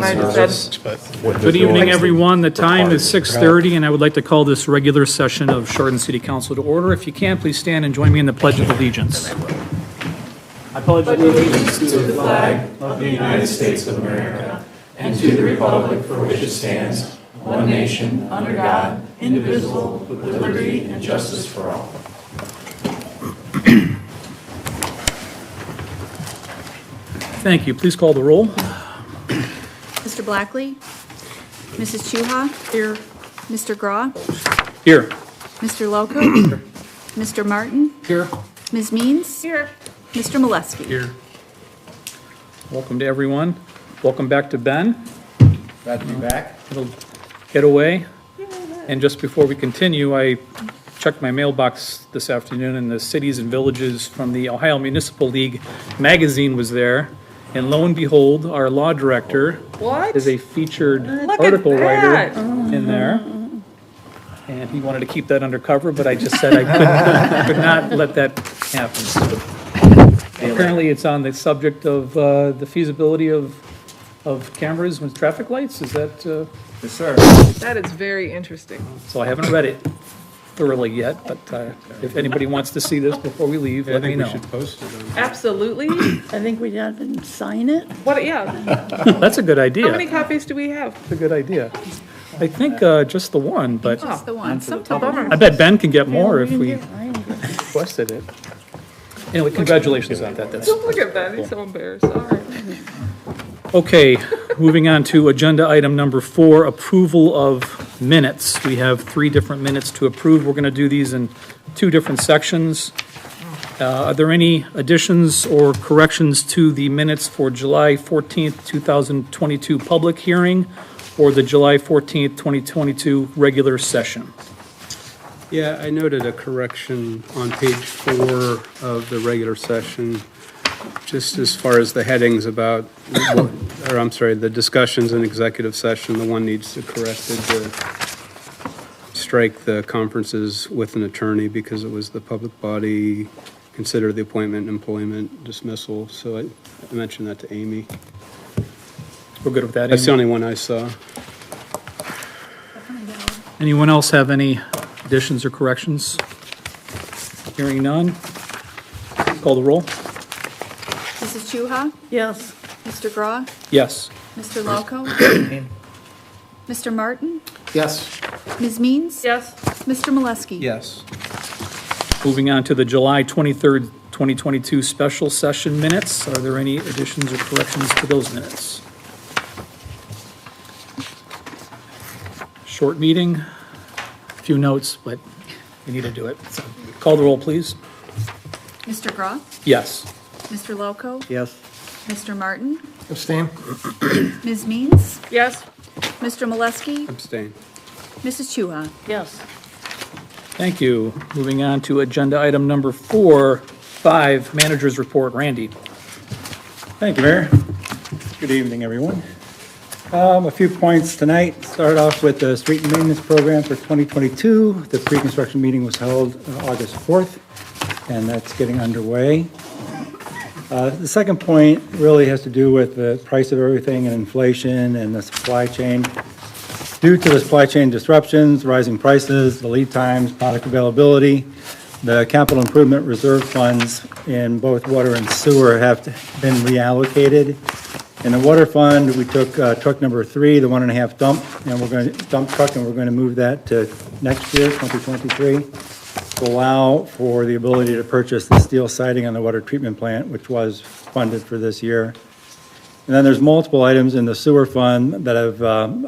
Good evening, everyone. The time is 6:30, and I would like to call this regular session of Chardon City Council to order. If you can, please stand and join me in the Pledge of Allegiance. I pledge allegiance to the flag of the United States of America and to the republic for which it stands, one nation, under God, indivisible, with liberty and justice for all. Thank you. Please call the roll. Mr. Blackley? Mrs. Chuha? Here. Mr. Graw? Here. Mr. Loco? Here. Mr. Martin? Here. Ms. Means? Here. Mr. Molesky? Here. Welcome to everyone. Welcome back to Ben. Glad to be back. Little getaway. And just before we continue, I checked my mailbox this afternoon, and the Cities and Villages from the Ohio Municipal League magazine was there. And lo and behold, our law director is a featured article writer in there. And he wanted to keep that undercover, but I just said I could not let that happen. So apparently, it's on the subject of the feasibility of cameras with traffic lights. Is that? Yes, sir. That is very interesting. So I haven't read it thoroughly yet, but if anybody wants to see this before we leave, let me know. I think we should post it. Absolutely. I think we have to sign it. What? Yeah. That's a good idea. How many copies do we have? That's a good idea. I think just the one, but Just the one. I bet Ben can get more if we requested it. Anyway, congratulations on that. That's Look at that. He's so embarrassed. All right. okay. Moving on to agenda item number 4, approval of minutes. We have 3 different minutes to approve. We're going to do these in 2 different sections. Are there any additions or corrections to the minutes for July 14th, 2022 public hearing or the July 14th, 2022 regular session? Yeah, I noted a correction on page 4 of the regular session, just as far as the headings about, the discussions in executive session, the one needs to correct it to strike the conferences with an attorney because it was the public body, consider the appointment, employment, dismissal. So I mentioned that to Amy. We're good with that, Amy? That's the only one I saw. Anyone else have any additions or corrections? Hearing none. Call the roll. Mrs. Chuha? Yes. Mr. Graw? Yes. Mr. Loco? Mr. Martin? Yes. Ms. Means? Yes. Mr. Molesky? Yes. Moving on to the July 23rd, 2022 special session minutes. Are there any additions or corrections to those minutes? Short meeting, a few notes, but we need to do it. So, call the roll, please. Mr. Graw? Yes. Mr. Loco? Yes. Mr. Martin? Abstain. Ms. Means? Yes. Mr. Molesky? Abstain. Mrs. Chuha? Yes. Thank you. Moving on to agenda item number 5, Manager's Report. Randy. Thank you, Mayor. Good evening, everyone. A few points tonight. Start off with the street maintenance program for 2022. The pre-construction meeting was held August 4th, and that's getting underway. The second point really has to do with the price of everything and inflation and the supply chain. Due to the supply chain disruptions, rising prices, the lead times, product availability, the capital improvement reserve funds in both water and sewer have been reallocated. In the water fund, we took truck number 3, the 1.5 dump, and we're going to dump truck, and we're going to move that to next year, 2023, to allow for the ability to purchase the steel siding on the water treatment plant, which was funded for this year. And then there's multiple items in the sewer fund that have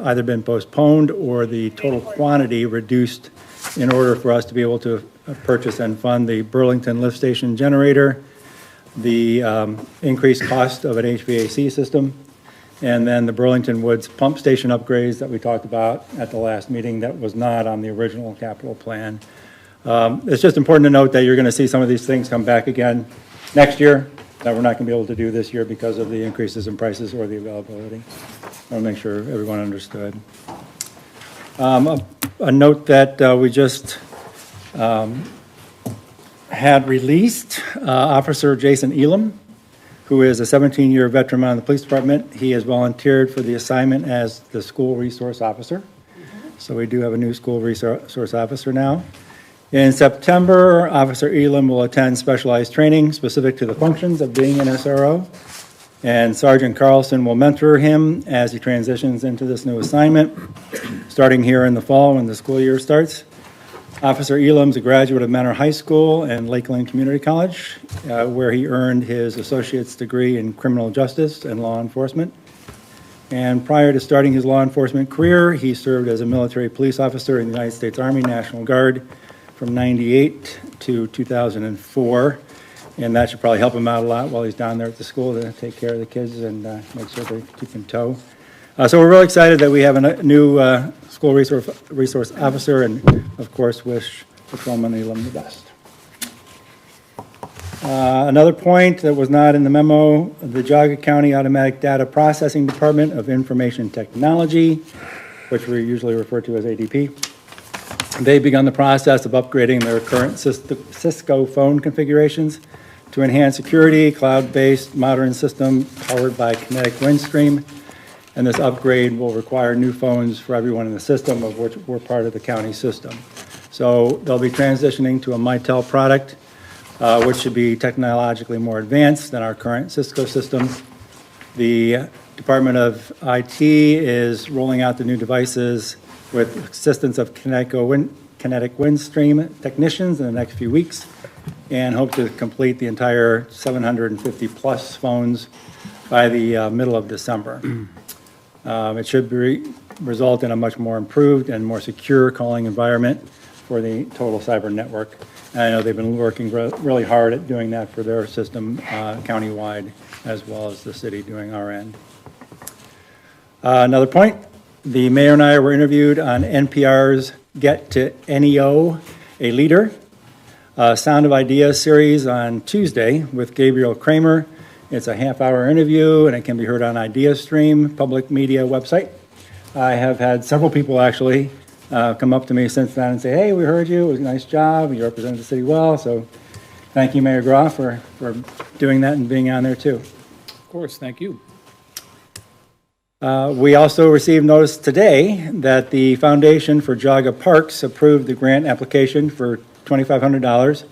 either been postponed or the total quantity reduced in order for us to be able to purchase and fund the Burlington lift station generator, the increased cost of an HVAC system, and then the Burlington Woods pump station upgrades that we talked about at the last meeting that was not on the original capital plan. It's just important to note that you're going to see some of these things come back again next year that we're not going to be able to do this year because of the increases in prices or the availability. I want to make sure everyone understood. A note that we just had released, Officer Jason Elam who is a 17-year veteran on the police department. He has volunteered for the assignment as the school resource officer. So we do have a new school resource officer now. In September, Officer Elam will attend specialized training specific to the functions of being an SRO. And Sergeant Carlson will mentor him as he transitions into this new assignment, starting here in the fall when the school year starts. Officer Elam's a graduate of Mentor High School and Lakeland Community College, where he earned his associate's degree in criminal justice and law enforcement. And prior to starting his law enforcement career, he served as a military police officer in the United States Army National Guard from '98 to 2004. And that should probably help him out a lot while he's down there at the school to take care of the kids and make sure they keep in tow. So we're really excited that we have a new school resource officer, and of course wish Patrolman Elam the best. Another point that was not in the memo, the Geauga County Automatic Data Processing Department of Information Technology, which we usually refer to as ADP. They've begun the process of upgrading their current Cisco phone configurations to enhance security, cloud-based modern system powered by kinetic windstream. And this upgrade will require new phones for everyone in the system, of which we're part of the county system. So they'll be transitioning to a Mitel product, which should be technologically more advanced than our current Cisco system. The Department of IT is rolling out the new devices with assistance of kinetic windstream technicians in the next few weeks, and hope to complete the entire 750 plus phones by the middle of December. It should result in a much more improved and more secure calling environment for the total cyber network. And I know they've been working really hard at doing that for their system countywide, as well as the city doing our end. Another point, the mayor and I were interviewed on NPR's Get to NEO, a Leader, Sound of Ideas series on Tuesday with Gabriel Kramer. It's a half-hour interview, and it can be heard on IdeaStream, public media website. I have had several people actually come up to me since then and say, hey, we heard you, it was a nice job, you represented the city well, so thank you, Mayor Groff, for doing that and being on there too. Of course, thank you. We also received notice today that the Foundation for Geauga Parks approved the grant application for $2,500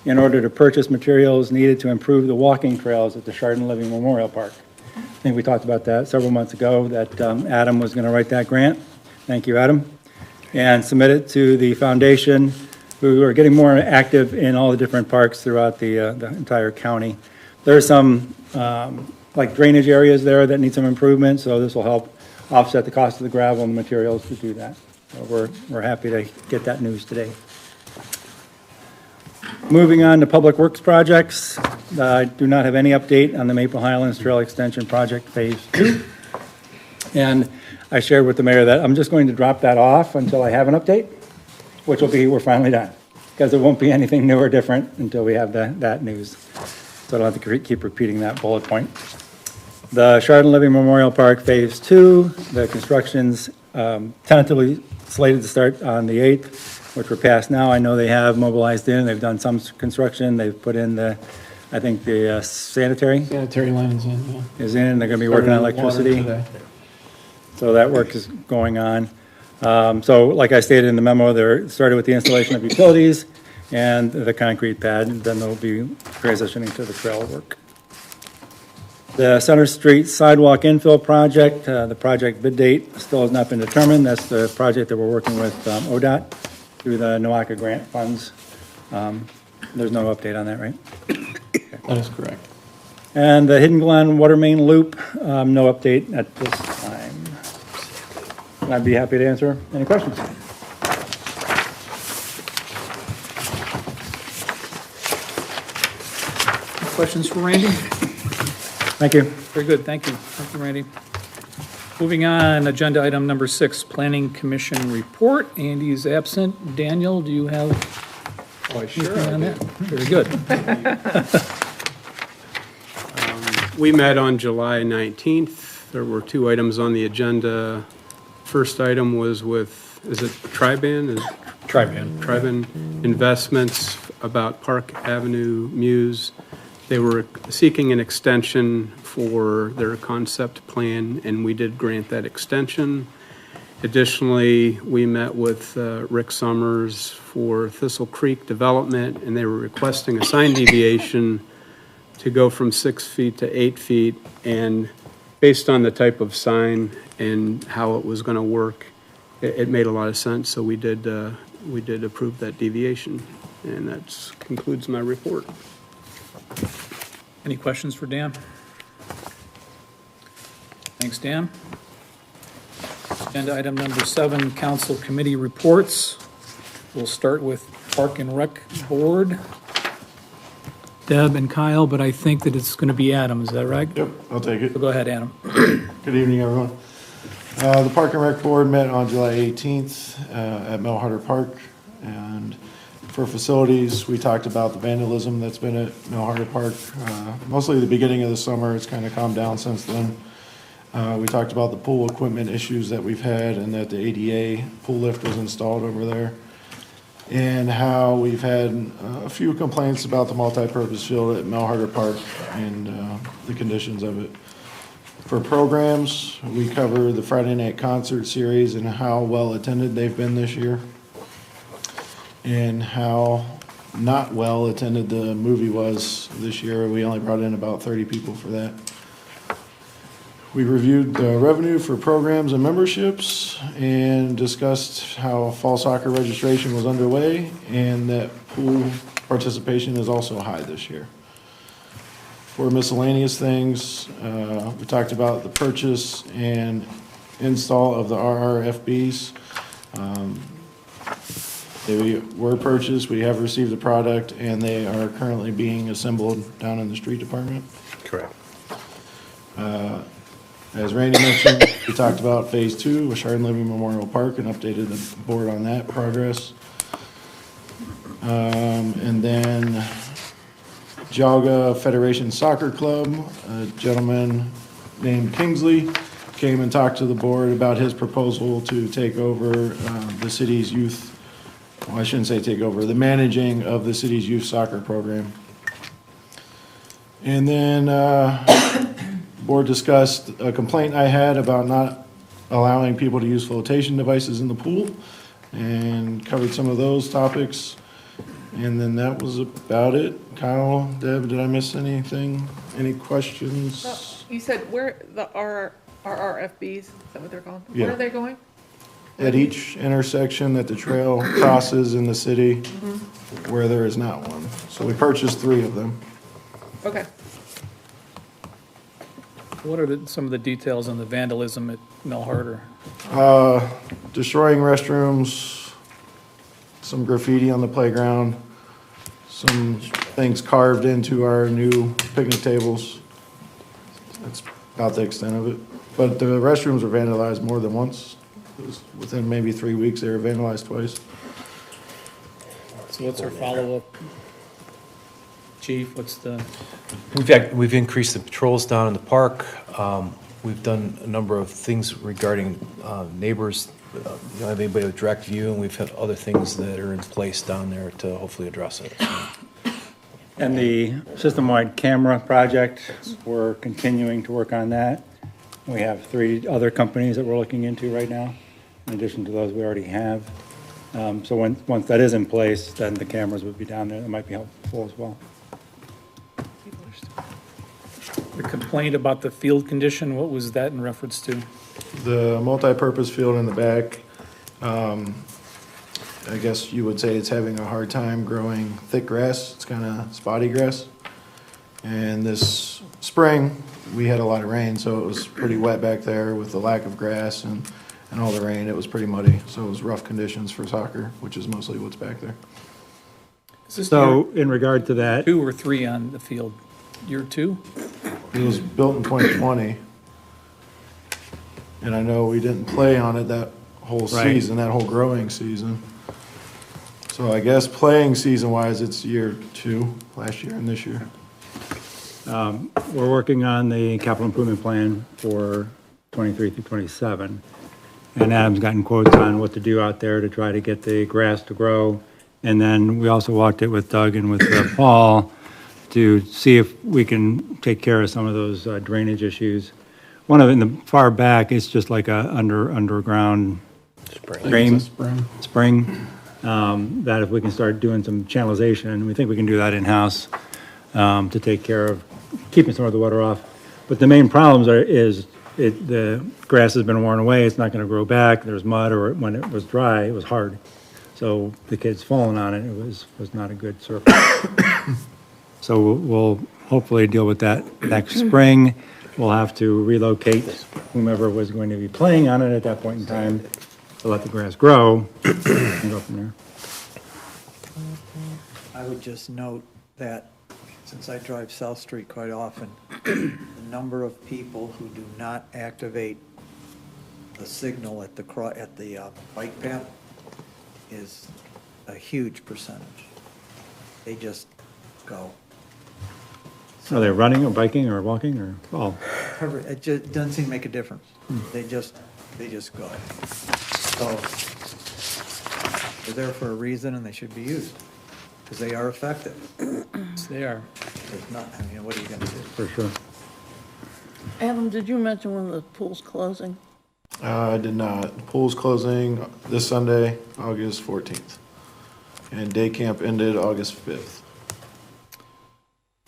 in order to purchase materials needed to improve the walking trails at the Chardon Living Memorial Park. I think we talked about that several months ago, that Adam was going to write that grant. Thank you, Adam. And submit it to the foundation, who are getting more active in all the different parks throughout the entire county. There's some like drainage areas there that need some improvement, so this will help offset the cost of the gravel and the materials to do that. So we're happy to get that news today. Moving on to public works projects, I do not have any update on the Maple Highlands Trail Extension Project Phase 2. And I shared with the mayor that I'm just going to drop that off until I have an update, which will be we're finally done, because there won't be anything new or different until we have that news. So I don't have to keep repeating that bullet point. The Chardon Living Memorial Park Phase 2, the construction's tentatively slated to start on the 8th, which we're past now. I know they have mobilized in, they've done some construction, they've put in I think the sanitary Sanitary lines in, yeah. is in, they're gonna be working on electricity. So that work is going on. So like I stated in the memo, they're started with the installation of utilities and the concrete pad, and then they'll be transitioning to the trail work. The Center Street Sidewalk Infill Project, the project bid date still has not been determined. That's the project that we're working with ODOT through the NOACA grant funds. There's no update on that, right? That is correct. And the Hidden Glen Water Main Loop, no update at this time. And I'd be happy to answer any questions. Questions for Randy? Thank you. Very good, thank you. Thank you, Randy. Moving on, agenda item number 6, Planning Commission report. Andy's absent. Daniel, do you have anything on that? Very good. We met on July 19th. There were 2 items on the agenda. First item was with, is it Triban? Triban. Triban Investments about Park Avenue Muse They were seeking an extension for their concept plan, and we did grant that extension. Additionally, we met with Rick Summers for Thistle Creek development, and they were requesting a sign deviation to go from 6 feet to 8 feet. And based on the type of sign and how it was going to work, it made a lot of sense. So we did approve that deviation, and that concludes my report. Any questions for Dan? Thanks, Dan. Agenda item number 7, council committee reports. We'll start with Park and Rec Board. Deb and Kyle, but I think that it's going to be Adam, is that right? Yep, I'll take it. So go ahead, Adam. Good evening, everyone. The Park and Rec Board met on July 18th at Mel Harder Park. And for facilities, we talked about the vandalism that's been at Mel Harder Park. Mostly the beginning of the summer, it's kind of calmed down since then. We talked about the pool equipment issues that we've had and that the ADA pool lift was installed over there. And how we've had a few complaints about the multi-purpose field at Mel Harder Park and the conditions of it. For programs, we cover the Friday night concert series and how well attended they've been this year. And how not well attended the movie was this year. We only brought in about 30 people for that. We reviewed the revenue for programs and memberships and discussed how fall soccer registration was underway and that pool participation is also high this year. For miscellaneous things, we talked about the purchase and install of the RRFBs. They were purchased, we have received the product, and they are currently being assembled down in the street department. Correct. As Randy mentioned, we talked about Phase 2 with Chardon Living Memorial Park and updated the board on that progress. And then Jalga Federation Soccer Club, a gentleman named Kingsley came and talked to the board about his proposal to take over the city's youth, well, I shouldn't say take over, the managing of the city's youth soccer program. And then board discussed a complaint I had about not allowing people to use flotation devices in the pool and covered some of those topics. And then that was about it. Kyle, Deb, did I miss anything? Any questions? You said where the RRFBs, is that what they're called? Yeah. Where are they going? At each intersection that the trail crosses in the city where there is not one. So we purchased 3 of them. Okay. What are some of the details on the vandalism at Mel Harder? Destroying restrooms, some graffiti on the playground, some things carved into our new picnic tables. That's about the extent of it. But the restrooms were vandalized more than once. It was within maybe 3 weeks, they were vandalized twice. So what's our follow-up? Chief, what's the? We've increased the patrols down in the park. We've done a number of things regarding neighbors. You don't have anybody with direct view, and we've had other things that are in place down there to hopefully address it. And the system-wide camera project, we're continuing to work on that. We have 3 other companies that we're looking into right now, in addition to those we already have. So once that is in place, then the cameras would be down there. That might be helpful as well. The complaint about the field condition, what was that in reference to? The multi-purpose field in the back, I guess you would say it's having a hard time growing thick grass. It's kind of spotty grass. And this spring, we had a lot of rain, so it was pretty wet back there with the lack of grass and all the rain. It was pretty muddy, so it was rough conditions for soccer, which is mostly what's back there. Is this So in regard to that, year 2 or 3 on the field? Year 2? It was built in 2020. And I know we didn't play on it that whole Right. season, that whole growing season. So I guess playing season-wise, it's year 2, last year and this year. we're working on the capital improvement plan for 23 through 27. And Adam's gotten quotes on what to do out there to try to get the grass to grow. And then we also walked it with Doug and with Paul to see if we can take care of some of those drainage issues. One of it in the far back is just like a underground spring, that if we can start doing some channelization, we think we can do that in-house to take care of keeping some of the water off. But the main problems the grass has been worn away, it's not gonna grow back, there's mud, or when it was dry, it was hard. So the kids falling on it, it was not a good surface. So we'll hopefully deal with that next spring. We'll have to relocate whomever was going to be playing on it at that point in time to let the grass grow and go from there. I would just note that since I drive South Street quite often, the number of people who do not activate the signal at the bike path is a huge percentage. They just go. Are they running or biking or walking or all? It just doesn't seem to make a difference. They just go. So they're there for a reason and they should be used because they are effective. Yes, they are. There's not, I mean, what are you gonna do? For sure. Adam, did you mention when the pool's closing? I did not. The pool's closing this Sunday, August 14th. And day camp ended August 5th.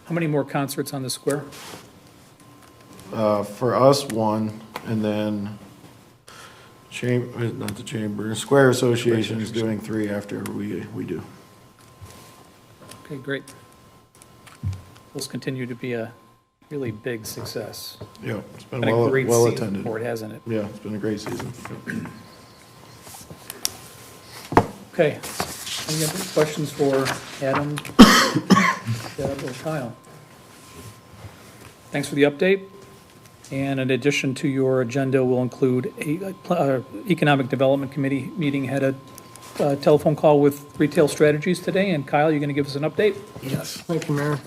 How many more concerts on the square? For us, one, and then Square Association is doing 3 after we do. Okay, great. Those continue to be a really big success. Yeah, it's been Been a great well season attended. for it, hasn't it? Yeah, it's been a great season. Okay. Any other questions for Adam, Deb, or Kyle? Thanks for the update. And in addition to your agenda, we'll include a Economic Development Committee meeting, had a telephone call with Retail Strategies today. And Kyle, you're going to give us an update? Yes, thank you, Mayor.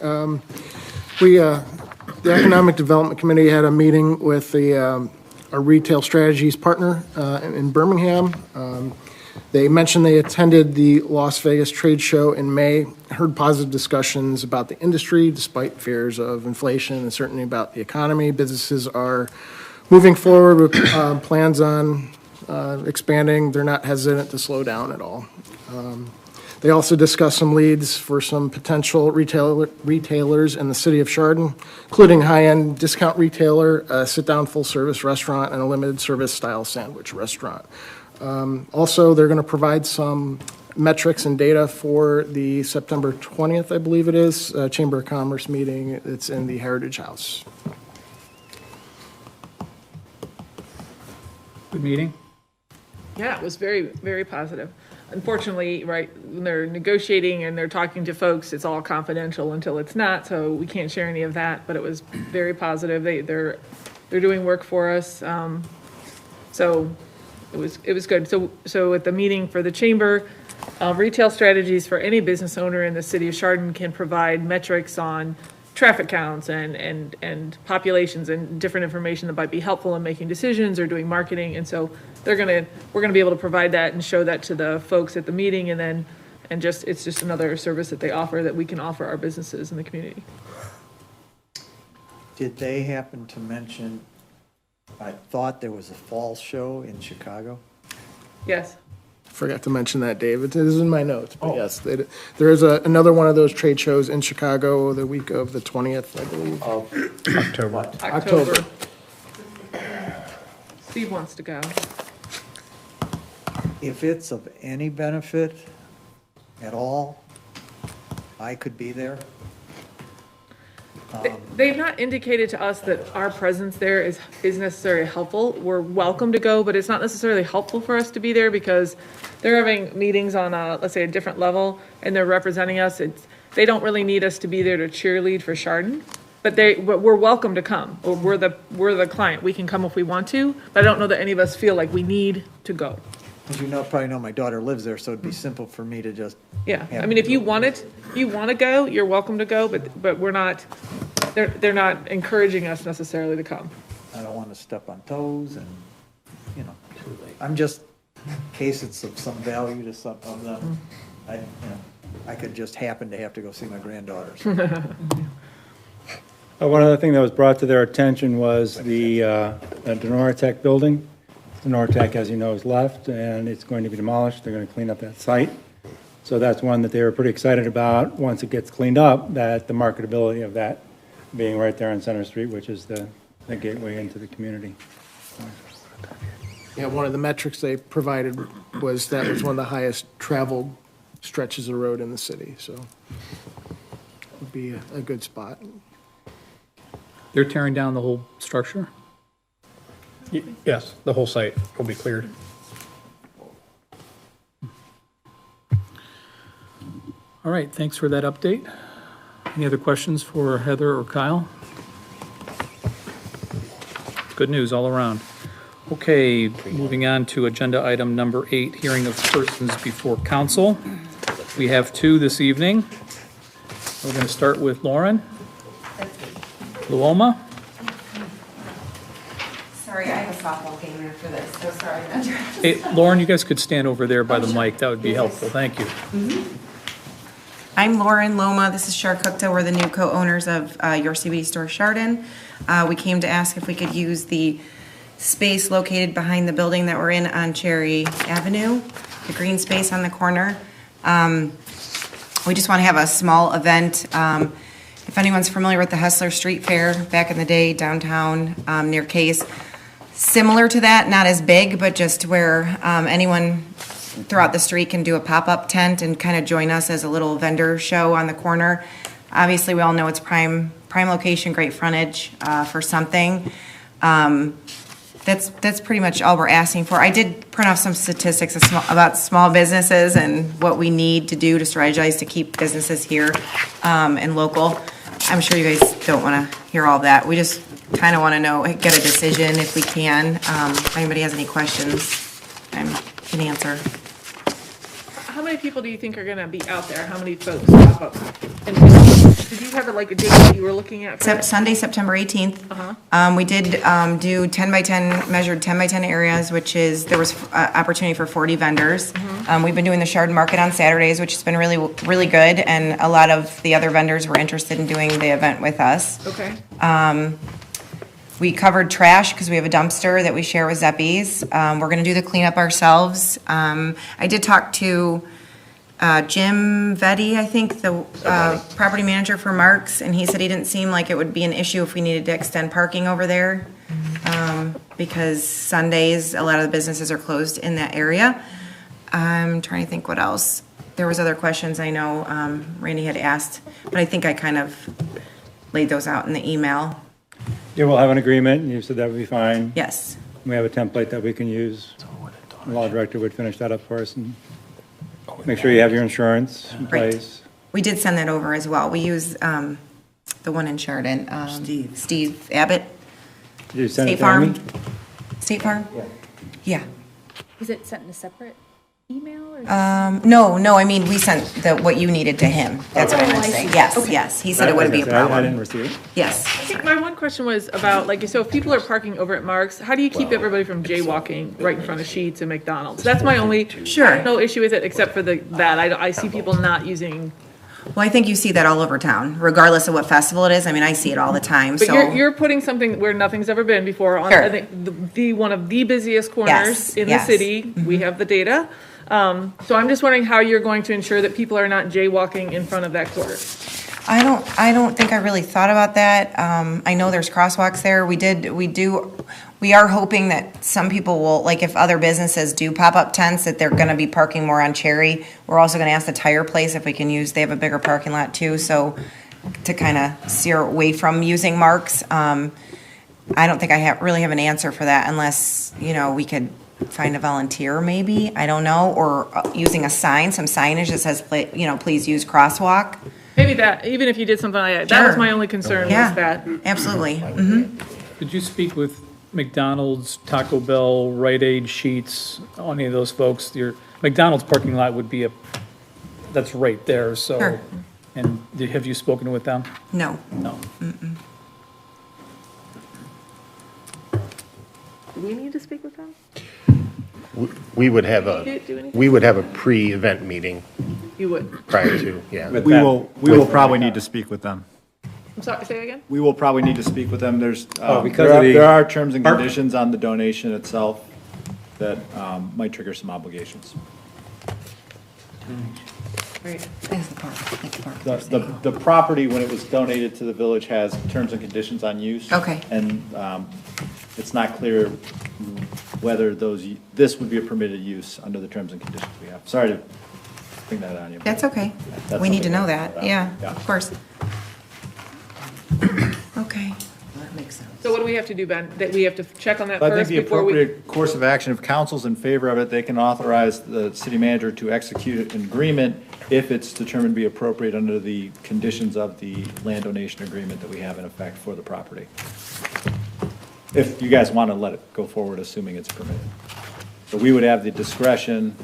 The Economic Development Committee had a meeting with a Retail Strategies partner in Birmingham. They mentioned they attended the Las Vegas Trade Show in May, heard positive discussions about the industry despite fears of inflation and certainly about the economy. Businesses are moving forward with plans on expanding. They're not hesitant to slow down at all. They also discussed some leads for some potential retailers in the city of Chardon, including high-end discount retailer, a sit-down full-service restaurant, and a limited-service style sandwich restaurant. Also, they're going to provide some metrics and data for the September 20th, I believe it is, Chamber of Commerce meeting. It's in the Heritage House. Good meeting. Yeah, it was very, very positive. Unfortunately, right, when they're negotiating and they're talking to folks, it's all confidential until it's not, so we can't share any of that, but it was very positive. They're doing work for us. So it was good. So at the meeting for the chamber, Retail Strategies for any business owner in the city of Chardon can provide metrics on traffic counts and populations and different information that might be helpful in making decisions or doing marketing. And so we're gonna be able to provide that and show that to the folks at the meeting, it's just another service that they offer that we can offer our businesses in the community. Did they happen to mention, I thought there was a fall show in Chicago? Yes. Forgot to mention that, David. It is in my notes, but yes, there is another one of those trade shows in Chicago the week of the 20th, I believe. October. Steve wants to go. If it's of any benefit at all, I could be there. They've not indicated to us that our presence there is necessarily helpful. We're welcome to go, but it's not necessarily helpful for us to be there because they're having meetings on let's say a different level and they're representing us. They don't really need us to be there to cheerlead for Chardon, but we're welcome to come. We're the client. We can come if we want to, but I don't know that any of us feel like we need to go. As you probably know, my daughter lives there, so it'd be simple for me to just. Yeah, I mean, if you want to go, you're welcome to go, but we're not, they're not encouraging us necessarily to come. I don't want to step on toes and, I'm just, in case it's of some value to some of them, I could just happen to have to go see my granddaughters. One other thing that was brought to their attention was the Denoratech building. Denoratech, as you know, is left, and it's going to be demolished. They're going to clean up that site. So that's one that they were pretty excited about, once it gets cleaned up, that the marketability of that being right there on Center Street, which is the gateway into the community. Yeah, one of the metrics they provided was that was one of the highest traveled stretches of road in the city, so it would be a good spot. They're tearing down the whole structure? Yes, the whole site will be cleared. All right, thanks for that update. Any other questions for Heather or Kyle? Good news all around. Okay, moving on to agenda item number 8, hearing of persons before council. We have 2 this evening. We're going to start with Lauren Luoma. Sorry, I have a softball game after this, so sorry. Hey, Lauren, you guys could stand over there by the mic. That would be helpful. Thank you. I'm Lauren Loma. This is Char Cookta. We're the new co-owners of Your CBD store Chardon. We came to ask if we could use the space located behind the building that we're in on Cherry Avenue, the green space on the corner. We just want to have a small event. If anyone's familiar with the Hessler Street Fair back in the day downtown near Case, similar to that, not as big, but just where anyone throughout the street can do a pop-up tent and kind of join us as a little vendor show on the corner. Obviously, we all know it's prime location, great frontage for something. That's pretty much all we're asking for. I did print off some statistics about small businesses and what we need to do to strategize to keep businesses here and local. I'm sure you guys don't want to hear all that. We just kind of want to know, get a decision if we can. If anybody has any questions, I can answer. How many people do you think are gonna be out there? How many folks pop up? And did you have like a date that you were looking at? Sunday, September 18th. We did do 10 by 10, measured 10 by 10 areas, which is, there was opportunity for 40 vendors. We've been doing the Chardon Market on Saturdays, which has been really, really good, and a lot of the other vendors were interested in doing the event with us. Okay. We covered trash because we have a dumpster that we share with Zeppies. We're going to do the cleanup ourselves. I did talk to Jim Vetty, I think, the property manager for Mark's, and he said he didn't seem like it would be an issue if we needed to extend parking over there because Sundays, a lot of the businesses are closed in that area. I'm trying to think what else. There was other questions I know Randy had asked, but I think I kind of laid those out in the email. Yeah, we'll have an agreement, and you said that would be fine. Yes. We have a template that we can use. The law director would finish that up for us and make sure you have your insurance in place. We did send that over as well. We use the one in Chardon, Steve Abbott. Did you send it State to Farm. Amy? State Farm? Yeah. Was it sent in a separate email or? No, I mean, we sent what you needed to him. That's what I meant to say. Yes, Okay. yes. He said it wouldn't be a I problem. didn't receive it. Yes. I think my one question was about, like, so if people are parking over at Mark's, how do you keep everybody from jaywalking right in front of Sheetz and McDonald's? That's my only, Sure. no issue with it, except for that. I see people not using, Well, I think you see that all over town, regardless of what festival it is. I mean, I see it all the time, but so. you're putting something where nothing's ever been before on, Sure. I think, the one of the busiest corners Yes, in the yes. city. We have the data. So I'm just wondering how you're going to ensure that people are not jaywalking in front of that court. I don't think I really thought about that. I know there's crosswalks there. We are hoping that some people will, like if other businesses do pop-up tents, that they're gonna be parking more on Cherry. We're also gonna ask the tire place if we can use, they have a bigger parking lot too, so to kind of steer away from using Mark's. I don't think I really have an answer for that unless, we could find a volunteer maybe, I don't know, or using a sign, some signage that says, please use crosswalk. Maybe that, even if you did something like that, that was Sure. my only concern Yeah. was that. Absolutely. Did you speak with McDonald's, Taco Bell, Rite Aid, Sheetz, any of those folks? Your McDonald's parking lot would be that's right there, so. Sure. And have you spoken with them? No. No. Do we need to speak with them? We would have Do anything? a pre-event meeting You would. prior to, yeah. With We that- will probably need to speak with them. I'm sorry, say again? We will probably need to speak with them. There's, because of the- there are terms and Park- conditions on the donation itself that might trigger some obligations. Great. There's the park, like the park. The property, when it was donated to the village, has terms and conditions on use. Okay. And it's not clear whether this would be a permitted use under the terms and conditions we have. Sorry to bring that on you. That's okay. That's We need to something know to- that, yeah, Yeah. of course. Okay. That makes sense. So what do we have to do, Ben? That we have to check on that I think first the before we? appropriate course of action, if council's in favor of it, they can authorize the city manager to execute an agreement if it's determined to be appropriate under the conditions of the land donation agreement that we have in effect for the property. If you guys want to let it go forward, assuming it's permitted. So we would have the discretion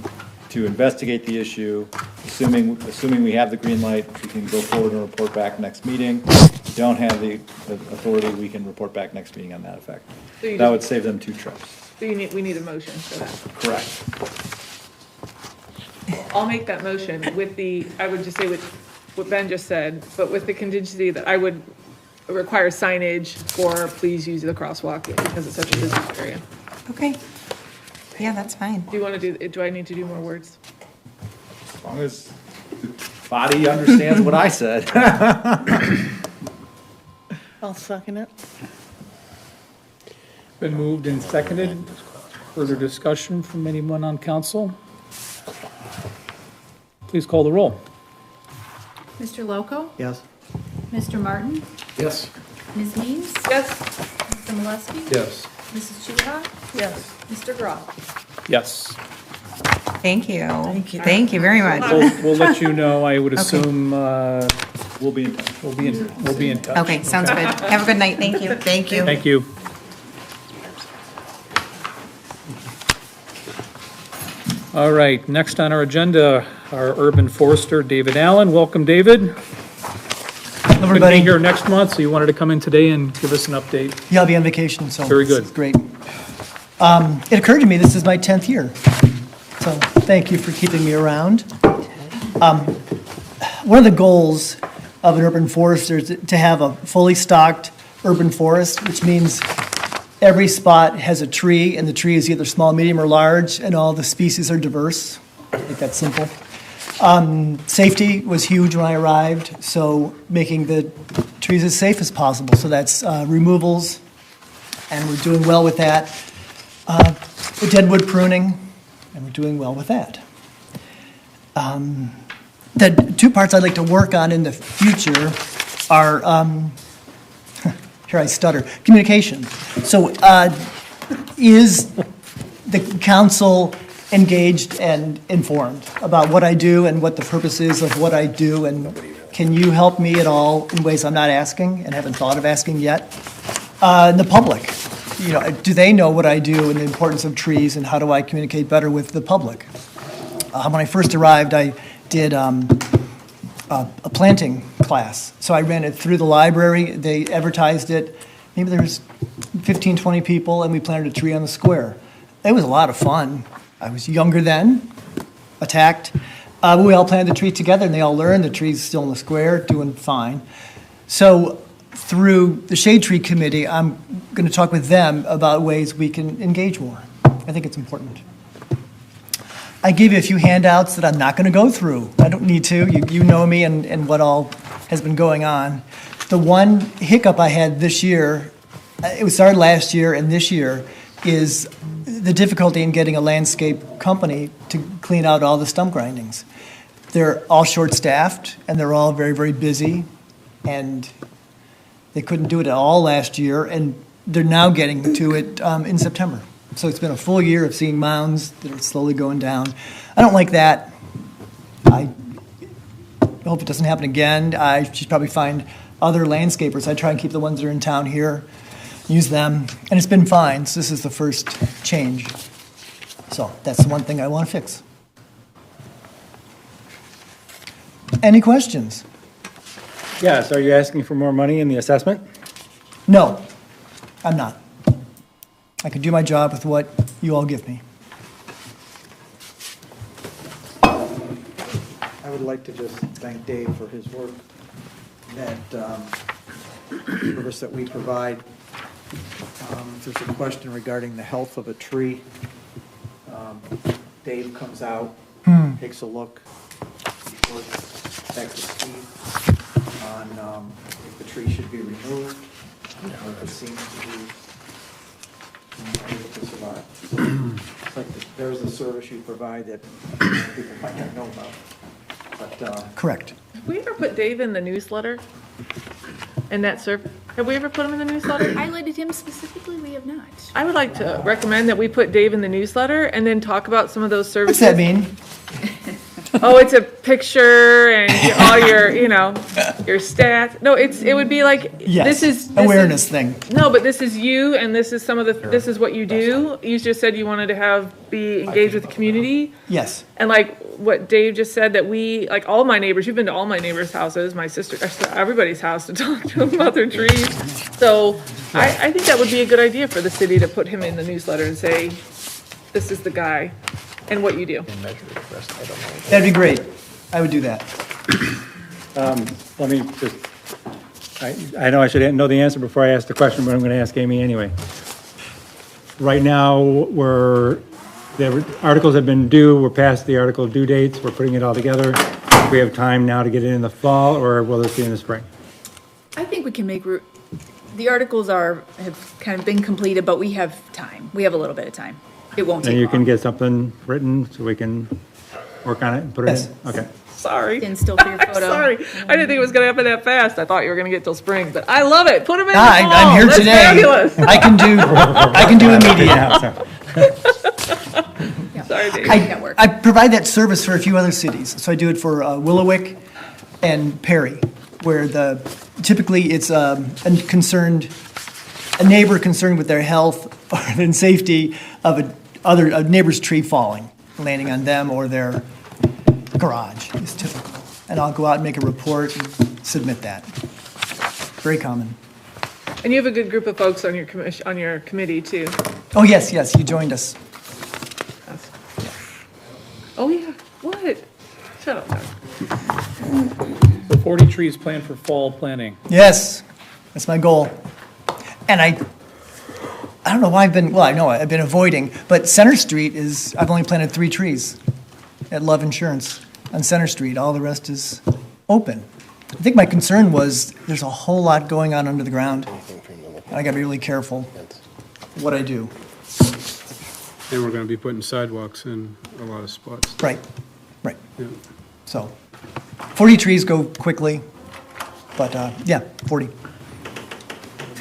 to investigate the issue, assuming we have the green light, we can go forward and report back next meeting. If we don't have the authority, we can report back next meeting on that effect. So you That just- would save them 2 trips. So we need a motion for that. Correct. I'll make that motion with I would just say with what Ben just said, but with the contingency that I would require signage for please use the crosswalk because it's such a busy area. Okay. Yeah, that's fine. Do you want to do I need to do more words? As long as the body understands what I said. I'll second it. Been moved and seconded. Further discussion from anyone on council? Please call the roll. Mr. Loco? Yes? Mr. Martin? Yes. Ms. Means? Yes. Mr. Molesky? Yes. Mrs. Chica? Yes. Mr. Groff? Yes. Thank you. Thank you very much. We'll let you know. I would assume We'll be in touch. we'll be in touch. Okay, sounds good. Have a good night. Thank you. Thank you. Thank you. All right, next on our agenda, our urban forester, David Allen. Welcome, David. Going to be here next month, so you wanted to come in today and give us an update. Yeah, I'll be on vacation, so. Very good. This is great. It occurred to me, this is my 10th year, so thank you for keeping me around. One of the goals of an urban forester is to have a fully stocked urban forest, which means every spot has a tree, and the tree is either small, medium, or large, and all the species are diverse. I think that's simple. Safety was huge when I arrived, so making the trees as safe as possible. So that's removals, and we're doing well with that. Deadwood pruning, and we're doing well with that. The 2 parts I'd like to work on in the future are, here I stutter, communication. So is the council engaged and informed about what I do and what the purpose is of what I do? And can you help me at all in ways I'm not asking and haven't thought of asking yet? The public, do they know what I do and the importance of trees, and how do I communicate better with the public? When I first arrived, I did a planting class. So I ran it through the library. They advertised it. Maybe there was 15, 20 people, and we planted a tree on the square. It was a lot of fun. I was younger then, attacked. We all planted the tree together, and they all learned. The tree's still in the square, doing fine. So through the Shade Tree Committee, I'm going to talk with them about ways we can engage more. I think it's important. I gave you a few handouts that I'm not going to go through. I don't need to. You know me and what all has been going on. The one hiccup I had this year, it was started last year and this year, is the difficulty in getting a landscape company to clean out all the stump grindings. They're all short-staffed, and they're all very, very busy, and they couldn't do it at all last year, and they're now getting to it in September. So it's been a full year of seeing mounds that are slowly going down. I don't like that. I hope it doesn't happen again. I should probably find other landscapers. I try and keep the ones that are in town here, use them, and it's been fine. So this is the first change. So that's the one thing I want to fix. Any questions? Yes, are you asking for more money in the assessment? No, I'm not. I can do my job with what you all give me. I would like to just thank Dave for his work. That service that we provide. There's a question regarding the health of a tree. Dave comes out, takes a look, reports back to Steve on if the tree should be removed, or if it seems to be able to survive. So it's like there's a service you provide that people might not know about. But, Correct. Have we ever put Dave in the newsletter? In that survey? Have we ever put him in the newsletter? Highlighted him specifically, we have not. I would like to recommend that we put Dave in the newsletter and then talk about some of those What's services. that mean? Oh, it's a picture and all your, your stats. No, it would be like, Yes, this awareness thing. No, but this is you and this is this is what you do. You just said you wanted to be engaged with the community. Yes. And like what Dave just said, that like all my neighbors, you've been to all my neighbors' houses, my sister, everybody's house to talk to them about their trees. So I think that would be a good idea for the city to put him in the newsletter and say, this is the guy and what you do. That'd be great. I would do that. Let me just, I know I should know the answer before I ask the question, but I'm going to ask Amy anyway. Right now, the articles have been due, we're past the article due dates, we're putting it all together. We have time now to get it in the fall, or will this be in the spring? I think we can make, the articles have kind of been completed, but we have time. We have a little bit of time. It won't take And long. you can get something written so we can work on it and put it in? Okay. Sorry. And still for your photo. Sorry. I didn't think it was going to happen that fast. I thought you were going to get till spring, but I love it. Put him in the fall. I'm here That's today. fabulous. I can do immediate. Yeah. Sorry, Dave. That works. I provide that service for a few other cities. So I do it for Willowick and Perry, where typically it's a neighbor concerned with their health and safety of a neighbor's tree falling, landing on them or their garage is typical. And I'll go out and make a report and submit that. Very common. And you have a good group of folks on your committee too. Oh, yes, you joined us. Oh yeah. What? Shut up. Doug. So 40 trees planned for fall planting. Yes, that's my goal. And I don't know why I've been avoiding, but Center Street I've only planted 3 trees at Love Insurance on Center Street. All the rest is open. I think my concern was there's a whole lot going on under the ground. And I gotta be really careful what I do. And we're going to be putting sidewalks in a lot of spots. Right. Yeah. So 40 trees go quickly, but 40.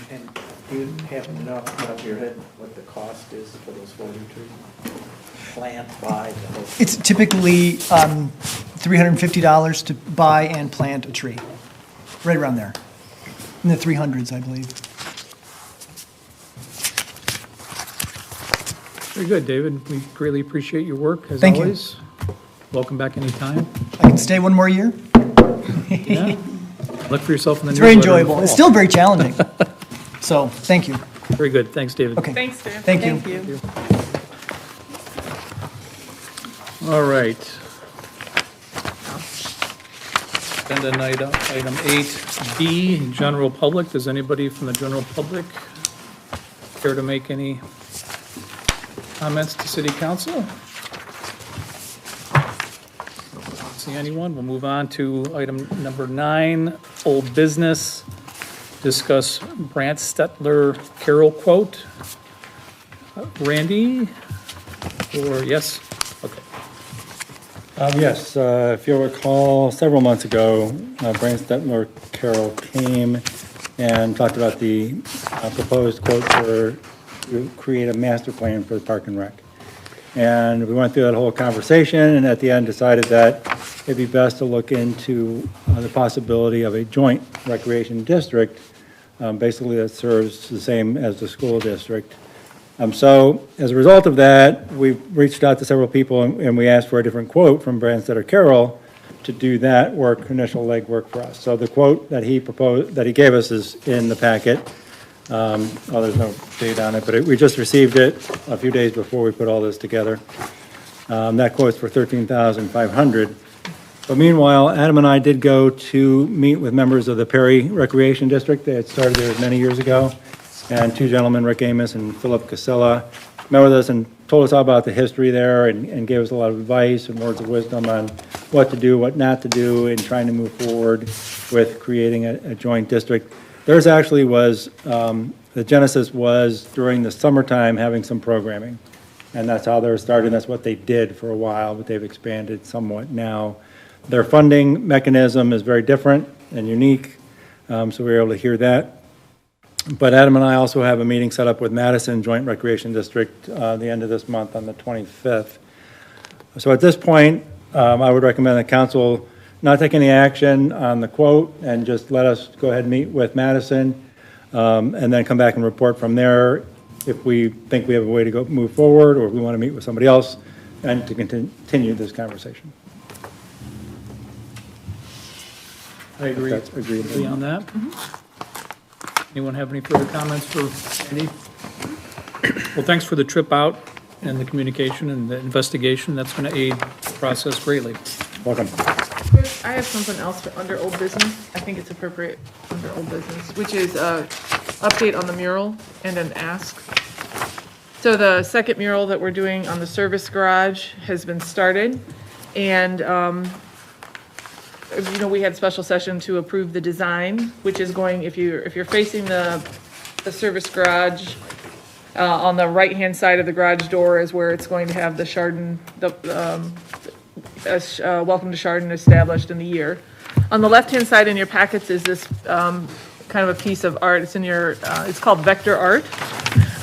And do you happen to know off the top of your head what the cost is for those 40 trees? Plant, buy, the whole. It's typically $350 to buy and plant a tree, right around there, in the 300s, I believe. Very good, David. We greatly appreciate your work, as Thank you. always. Welcome back anytime. I can stay one more year. Yeah. Look for yourself in the It's very newsletter in the enjoyable. It's fall. still very challenging. So, thank you. Very good. Thanks, David. Okay. Thanks, Dave. Thank you. All right. Agenda item 8B, general public. Does anybody from the general public care to make any comments to city council? Don't see anyone. We'll move on to item number 9, old business. Discuss Brant Stetler Carroll quote. Randy? Or yes? Okay. Yes, if you'll recall, several months ago, Brant Stetler Carroll came and talked about the proposed quote to create a master plan for the Park and Rec. And we went through that whole conversation, and at the end decided that it'd be best to look into the possibility of a joint recreation district, basically that serves the same as the school district. So as a result of that, we reached out to several people and we asked for a different quote from Brant Stetler Carroll to do that work, initial legwork for us. So the quote that he proposed, that he gave us, is in the packet. There's no date on it, but we just received it a few days before we put all this together. That quote's for $13,500. But meanwhile, Adam and I did go to meet with members of the Perry Recreation District. They had started there many years ago. And two gentlemen, Rick Amos and Philip Casella, met with us and told us all about the history there and gave us a lot of advice and words of wisdom on what to do, what not to do in trying to move forward with creating a joint district. Theirs actually was, the genesis was during the summertime having some programming. And that's how they were started. That's what they did for a while, but they've expanded somewhat now. Their funding mechanism is very different and unique, so we were able to hear that. But Adam and I also have a meeting set up with Madison Joint Recreation District the end of this month on the 25th. So at this point, I would recommend the council not take any action on the quote and just let us go ahead and meet with Madison and then come back and report from there if we think we have a way to go move forward or if we want to meet with somebody else and to continue this conversation. I agree. That's agreed. Agree on that. Anyone have any further comments for Andy? Well, thanks for the trip out and the communication and the investigation. That's going to aid the process greatly. Welcome. I have something else for under old business. I think it's appropriate under old business, which is update on the mural and an ask. So the second mural that we're doing on the service garage has been started, and you know, we had special session to approve the design, which is going, if you're facing the service garage, on the right-hand side of the garage door is where it's going to have the Chardon, welcome to Chardon established in the year. On the left-hand side in your packets is this kind of a piece of art. It's in your, it's called vector art.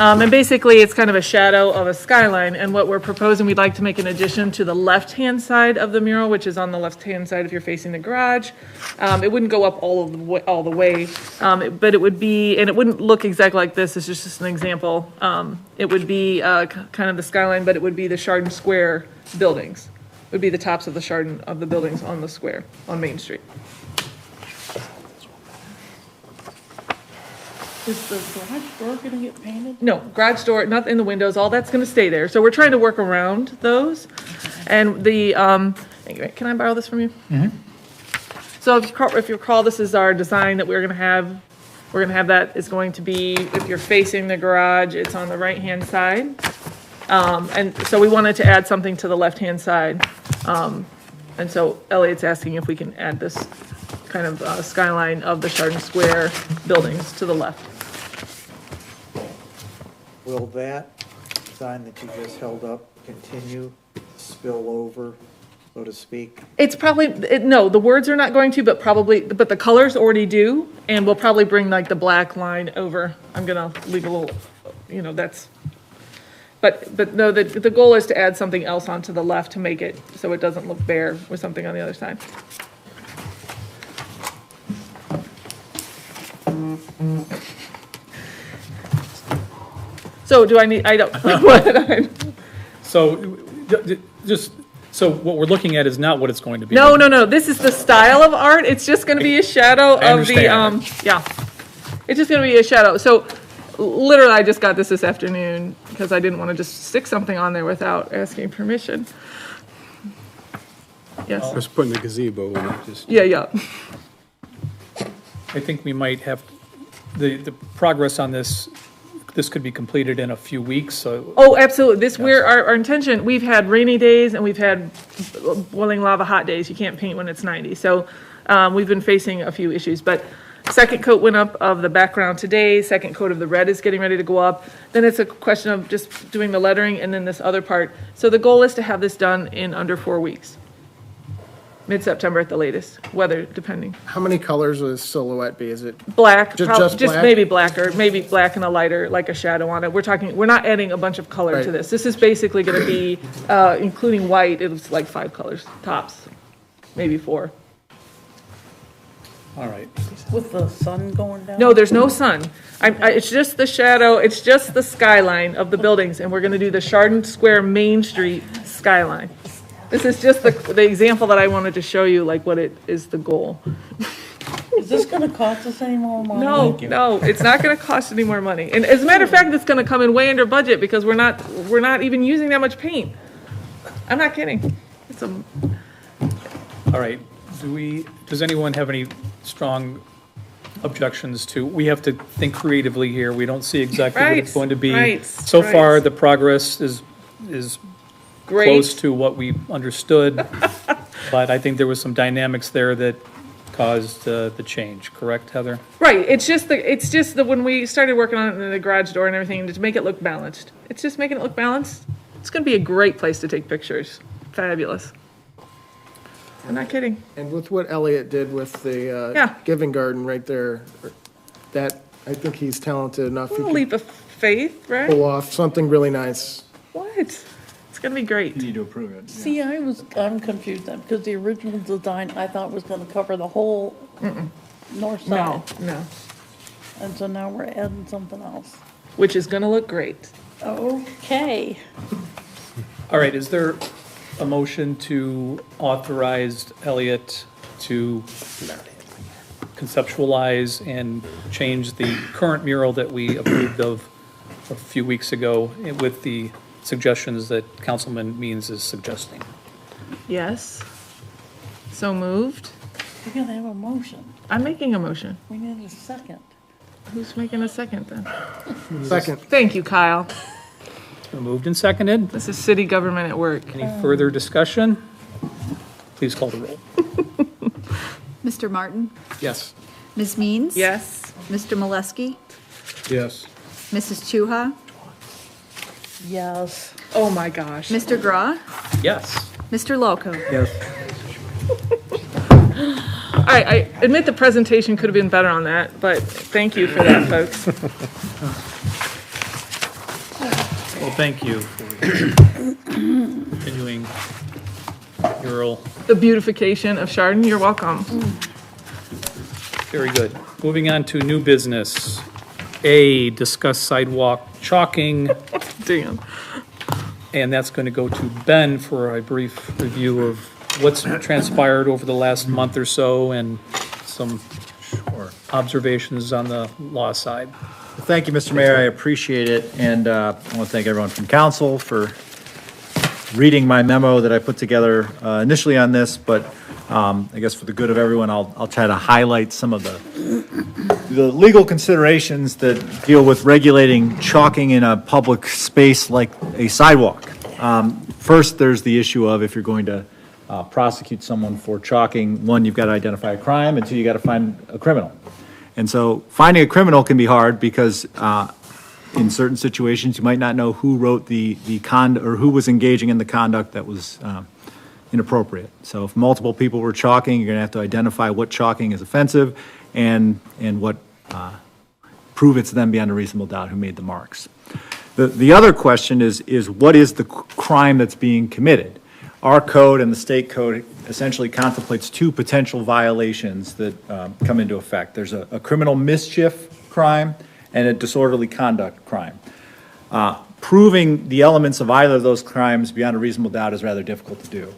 And basically, it's kind of a shadow of a skyline. And what we're proposing, we'd like to make an addition to the left-hand side of the mural, which is on the left-hand side if you're facing the garage. It wouldn't go up all the way, but it would be, and it wouldn't look exactly like this. It's just an example. It would be kind of the skyline, but it would be the Chardon Square buildings. It would be the tops of the Chardon of the buildings on the square on Main Street. Is the garage door gonna get painted? No, garage door, not in the windows, all that's gonna stay there. So we're trying to work around those. And the, anyway, can I borrow this from you? So if you recall, this is our design that we're gonna have. We're gonna have that is going to be, if you're facing the garage, it's on the right-hand side. And so we wanted to add something to the left-hand side. And so Elliot's asking if we can add this kind of skyline of the Chardon Square buildings to the left. Will that sign that you just held up continue to spill over, so to speak? It's probably, no, the words are not going to, but the colors already do, and we'll probably bring like the black line over. I'm gonna leave a little, you know, that's, but no, the goal is to add something else onto the left to make it so it doesn't look bare with something on the other side. So do I need, I don't, So just, so what we're looking at is not what it's going to be. No, this is the style of art. It's just gonna be a shadow I of the, understand. yeah. It's just gonna be a shadow. So literally, I just got this afternoon because I didn't want to just stick something on there without asking permission. Yes, Just putting a gazebo in it, just. yeah. I think we might have, the progress on this could be completed in a few weeks, so. Oh, absolutely. This, our intention, we've had rainy days and we've had boiling lava hot days. You can't paint when it's 90. So we've been facing a few issues, but second coat went up of the background today. Second coat of the red is getting ready to go up. Then it's a question of just doing the lettering and then this other part. So the goal is to have this done in under 4 weeks. Mid-September at the latest, weather depending. How many colors will this silhouette be? Is it Black, Just just black? maybe black, or maybe black and a lighter, like a shadow on it. We're not adding a bunch of color to Right. this. This is basically gonna be, including white, it was like 5 colors, tops, maybe 4. All right. With the sun going down? No, there's no sun. It's just the shadow, it's just the skyline of the buildings, and we're gonna do the Chardon Square Main Street skyline. This is just the example that I wanted to show you, like what it is the goal. Is this gonna cost us any more money? No, it's not gonna cost any more money. And as a matter of fact, it's gonna come in way under budget because we're not even using that much paint. I'm not kidding. All right, does anyone have any strong objections to, we have to think creatively here, we don't see exactly what it's Right, going to be. right, So far, right. the progress is Great. close to what we understood, but I think there was some dynamics there that caused the change, correct, Heather? Right, it's just the, when we started working on it in the garage door and everything, to make it look balanced. It's just making it look balanced. It's gonna be a great place to take pictures. Fabulous. I'm not kidding. And with what Elliot did with the Yeah. Giving Garden right there, that, I think he's talented enough. A He little can leap of faith, right? pull off something really nice. What? It's gonna be great. You need to approve it. See, I'm confused then, because the original design I thought was gonna cover the whole north No, side. no. And so now we're adding something else. Which is gonna look great. Okay. All right, is there a motion to authorize Elliot to conceptualize and change the current mural that we approved of a few weeks ago with the suggestions that Councilman Means is suggesting? Yes. So moved. We're gonna have a motion. I'm making a motion. We need a second. Who's making a second then? Second. Thank you, Kyle. It's been moved and seconded. This is city government at work. Any further discussion? Please call the roll. Mr. Martin? Yes. Ms. Means? Yes. Mr. Molesky? Yes. Mrs. Chuha? Yes. Oh my gosh. Mr. Graw? Yes. Mr. Loco? Yes. I admit the presentation could have been better on that, but thank you for that, folks. Well, thank you for continuing your The beautification of Chardon, you're welcome. Very good. Moving on to new business. A, discuss sidewalk chalking, Damn. and that's going to go to Ben for a brief review of what's transpired over the last month or so and some observations on the law side. Thank you, Mr. Mayor. I appreciate it. And I want to thank everyone from council for reading my memo that I put together initially on this, but I guess for the good of everyone, I'll try to highlight some of the legal considerations that deal with regulating chalking in a public space like a sidewalk. First, there's the issue of if you're going to prosecute someone for chalking, one, you've got to identify a crime, and two, you got to find a criminal. And so finding a criminal can be hard because in certain situations, you might not know who wrote or who was engaging in the conduct that was inappropriate. So if multiple people were chalking, you're going to have to identify what chalking is offensive and what prove it's them beyond a reasonable doubt who made the marks. The other question is what is the crime that's being committed? Our code and the state code essentially contemplates two potential violations that come into effect. There's a criminal mischief crime and a disorderly conduct crime. Proving the elements of either of those crimes beyond a reasonable doubt is rather difficult to do.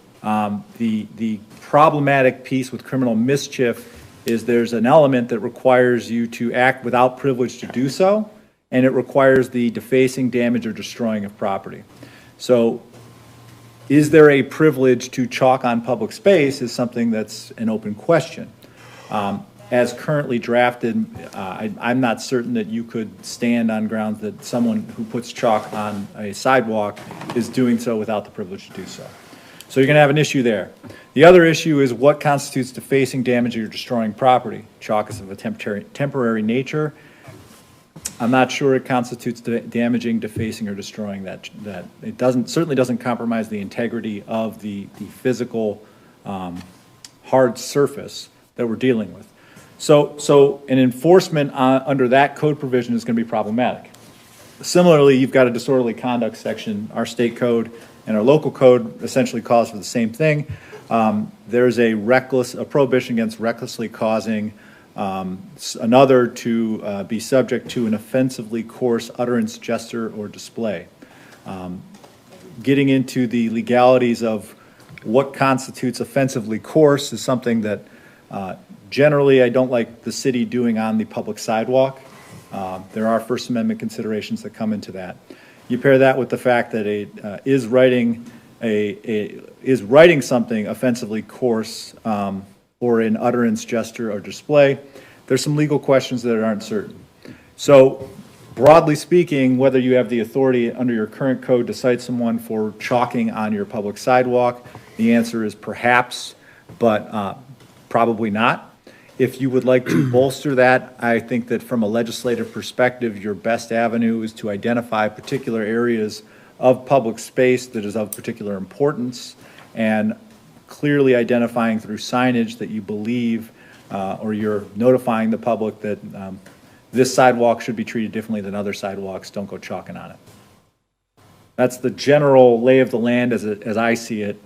The problematic piece with criminal mischief is there's an element that requires you to act without privilege to do so, and it requires the defacing, damage, or destroying of property. So is there a privilege to chalk on public space is something that's an open question. As currently drafted, I'm not certain that you could stand on grounds that someone who puts chalk on a sidewalk is doing so without the privilege to do so. So you're going to have an issue there. The other issue is what constitutes defacing, damaging, or destroying property. Chalk is of a temporary nature. I'm not sure it constitutes damaging, defacing, or destroying that it certainly doesn't compromise the integrity of the physical hard surface that we're dealing with. So an enforcement under that code provision is going to be problematic. Similarly, you've got a disorderly conduct section. Our state code and our local code essentially calls for the same thing. There's a prohibition against recklessly causing another to be subject to an offensively coarse utterance, gesture, or display. Getting into the legalities of what constitutes offensively coarse is something that generally I don't like the city doing on the public sidewalk. There are First Amendment considerations that come into that. You pair that with the fact that it is writing is writing something offensively coarse or in utterance, gesture, or display, there's some legal questions that aren't certain. So broadly speaking, whether you have the authority under your current code to cite someone for chalking on your public sidewalk, the answer is perhaps, but probably not. If you would like to bolster that, I think that from a legislative perspective, your best avenue is to identify particular areas of public space that is of particular importance, and clearly identifying through signage that you believe or you're notifying the public that this sidewalk should be treated differently than other sidewalks, don't go chalking on it. That's the general lay of the land as I see it.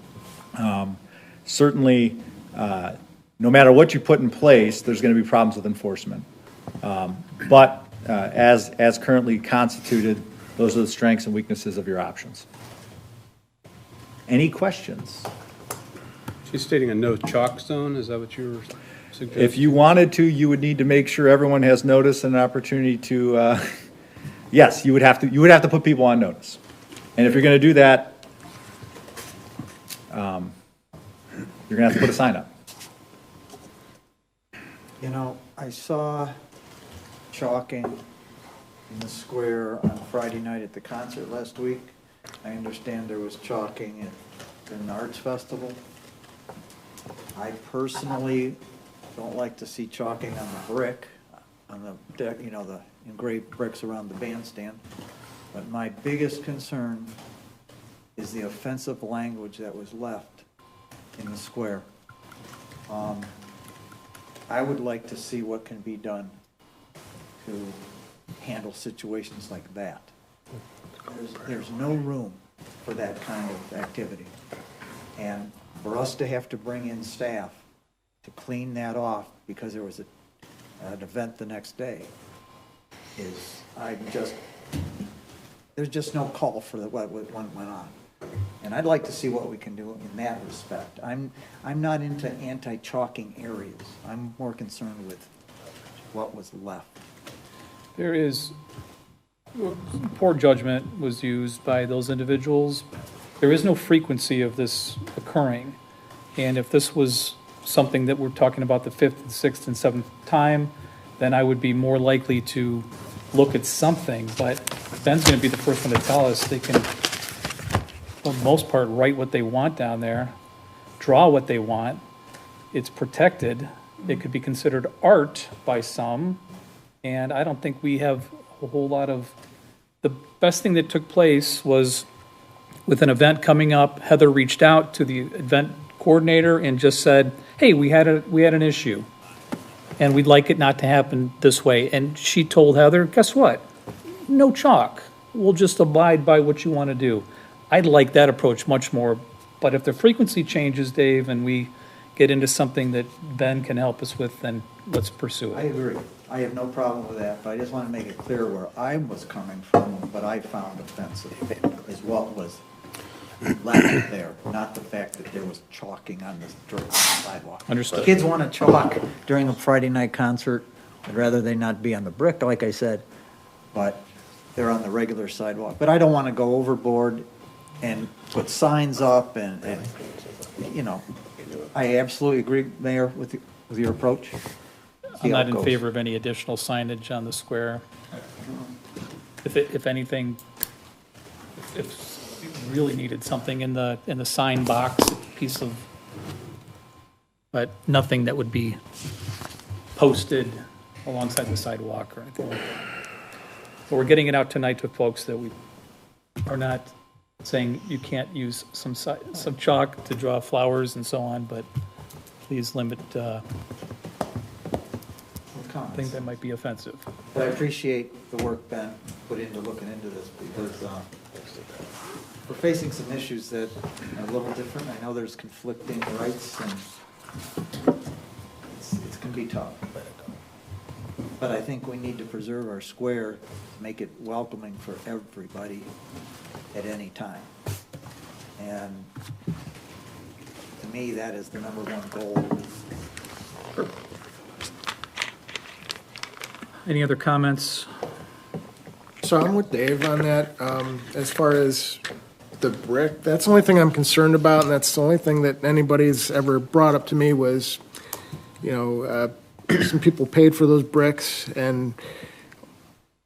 Certainly, no matter what you put in place, there's going to be problems with enforcement. But as currently constituted, those are the strengths and weaknesses of your options. Any questions? She's stating a no chalk zone, is that what you were suggesting? If you wanted to, you would need to make sure everyone has notice and an opportunity to, yes, you would have to put people on notice. And if you're going to do that, you're going to have to put a sign up. You know, I saw chalking in the square on Friday night at the concert last week. I understand there was chalking at an arts festival. I personally don't like to see chalking on the brick, on the deck, you know, the engraved bricks around the bandstand. But my biggest concern is the offensive language that was left in the square. I would like to see what can be done to handle situations like that. There's no room for that kind of activity. And for us to have to bring in staff to clean that off because there was an event the next day is, there's just no call for what went on. And I'd like to see what we can do in that respect. I'm not into anti-chalking areas. I'm more concerned with what was left. There is, poor judgment was used by those individuals. There is no frequency of this occurring. And if this was something that we're talking about the 5th and 6th and 7th time, then I would be more likely to look at something. But Ben's going to be the first one to tell us they can, for the most part, write what they want down there, draw what they want. It's protected. It could be considered art by some. And I don't think we have a whole lot of, the best thing that took place was with an event coming up, Heather reached out to the event coordinator and just said, hey, we had an issue and we'd like it not to happen this way. And she told Heather, guess what? No chalk. We'll just abide by what you want to do. I'd like that approach much more. But if the frequency changes, Dave, and we get into something that Ben can help us with, then let's pursue it. I agree. I have no problem with that, but I just want to make it clear where I was coming from, what I found offensive is what was left there, not the fact that there was chalking on the sidewalk. Understood. Kids want to chalk during a Friday night concert. I'd rather they not be on the brick, like I said, but they're on the regular sidewalk. But I don't want to go overboard and put signs up and you know, I absolutely agree, Mayor, with your approach. I'm not in favor of any additional signage on the square. If anything, if we really needed something in the sign box, piece of, but nothing that would be posted alongside the sidewalk or anything like that. So we're getting it out tonight to folks that we are not saying you can't use some chalk to draw flowers and so on, but please limit things that might be offensive. But I appreciate the work Ben put into looking into this because we're facing some issues that are a little different. I know there's conflicting rights and it's going to be tough. But I think we need to preserve our square, make it welcoming for everybody at any time. And to me, that is the #1 goal. Any other comments? So I'm with Dave on that. As far as the brick, that's the only thing I'm concerned about, and that's the only thing that anybody's ever brought up to me was, some people paid for those bricks, and,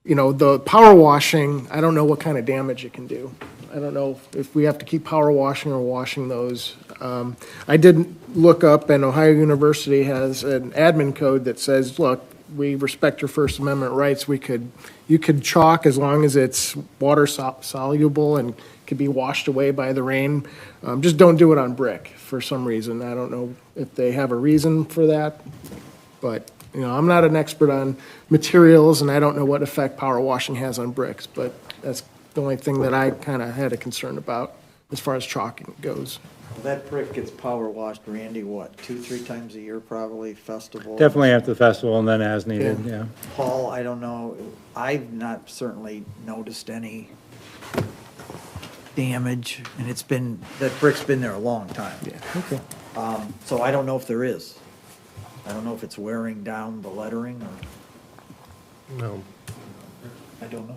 the power washing, I don't know what kind of damage it can do. I don't know if we have to keep power washing or washing those. I did look up, and Ohio University has an admin code that says, look, we respect your First Amendment rights. You could chalk as long as it's water soluble and could be washed away by the rain. Just don't do it on brick for some reason. I don't know if they have a reason for that, but I'm not an expert on materials, and I don't know what effect power washing has on bricks, but that's the only thing that I kind of had a concern about as far as chalking goes. That brick gets power washed, Randy, what, 2-3 times a year probably, festival? Definitely after the festival and then as needed, yeah. Paul, I don't know, I've not certainly noticed any damage, and that brick's been there a long time. Yeah, okay. So I don't know if there is. I don't know if it's wearing down the lettering or. No. I don't know.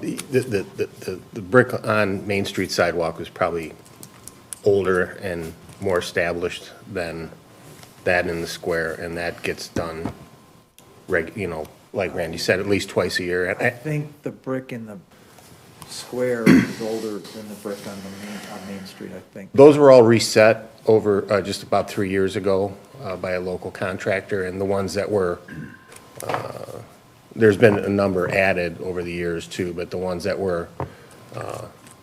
The brick on Main Street sidewalk was probably older and more established than that in the square, and that gets done, like Randy said, at least twice a year. I think the brick in the square is older than the brick on Main Street, I think. Those were all reset over just about 3 years ago by a local contractor, and the ones that were there's been a number added over the years too, but the ones that were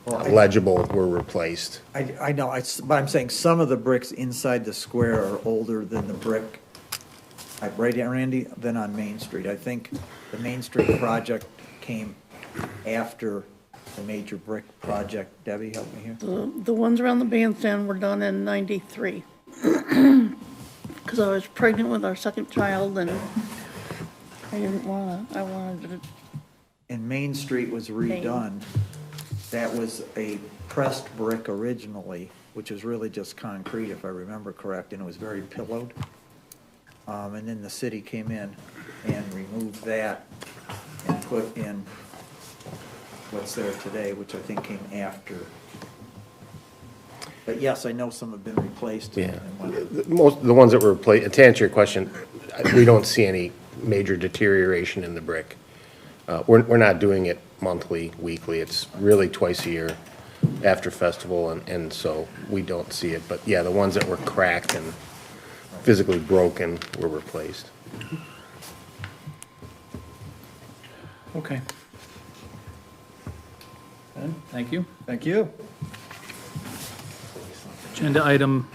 legible were replaced. I know, but I'm saying some of the bricks inside the square are older than the brick, right, Randy, than on Main Street. I think the Main Street project came after the major brick project. Debbie, help me here. The ones around the bandstand were done in '93. Because I was pregnant with our second child, and I wanted to. And Main Street was redone. That was a pressed brick originally, which was really just concrete, if I remember correct, and it was very pillowed. And then the city came in and removed that and put in what's there today, which I think came after. But yes, I know some have been replaced. Yeah, most of the ones that were replaced, to answer your question, we don't see any major deterioration in the brick. We're not doing it monthly, weekly, it's really twice a year after festival, and so we don't see it. But yeah, the ones that were cracked and physically broken were replaced. Okay. Ben, thank you. Thank you. Agenda item,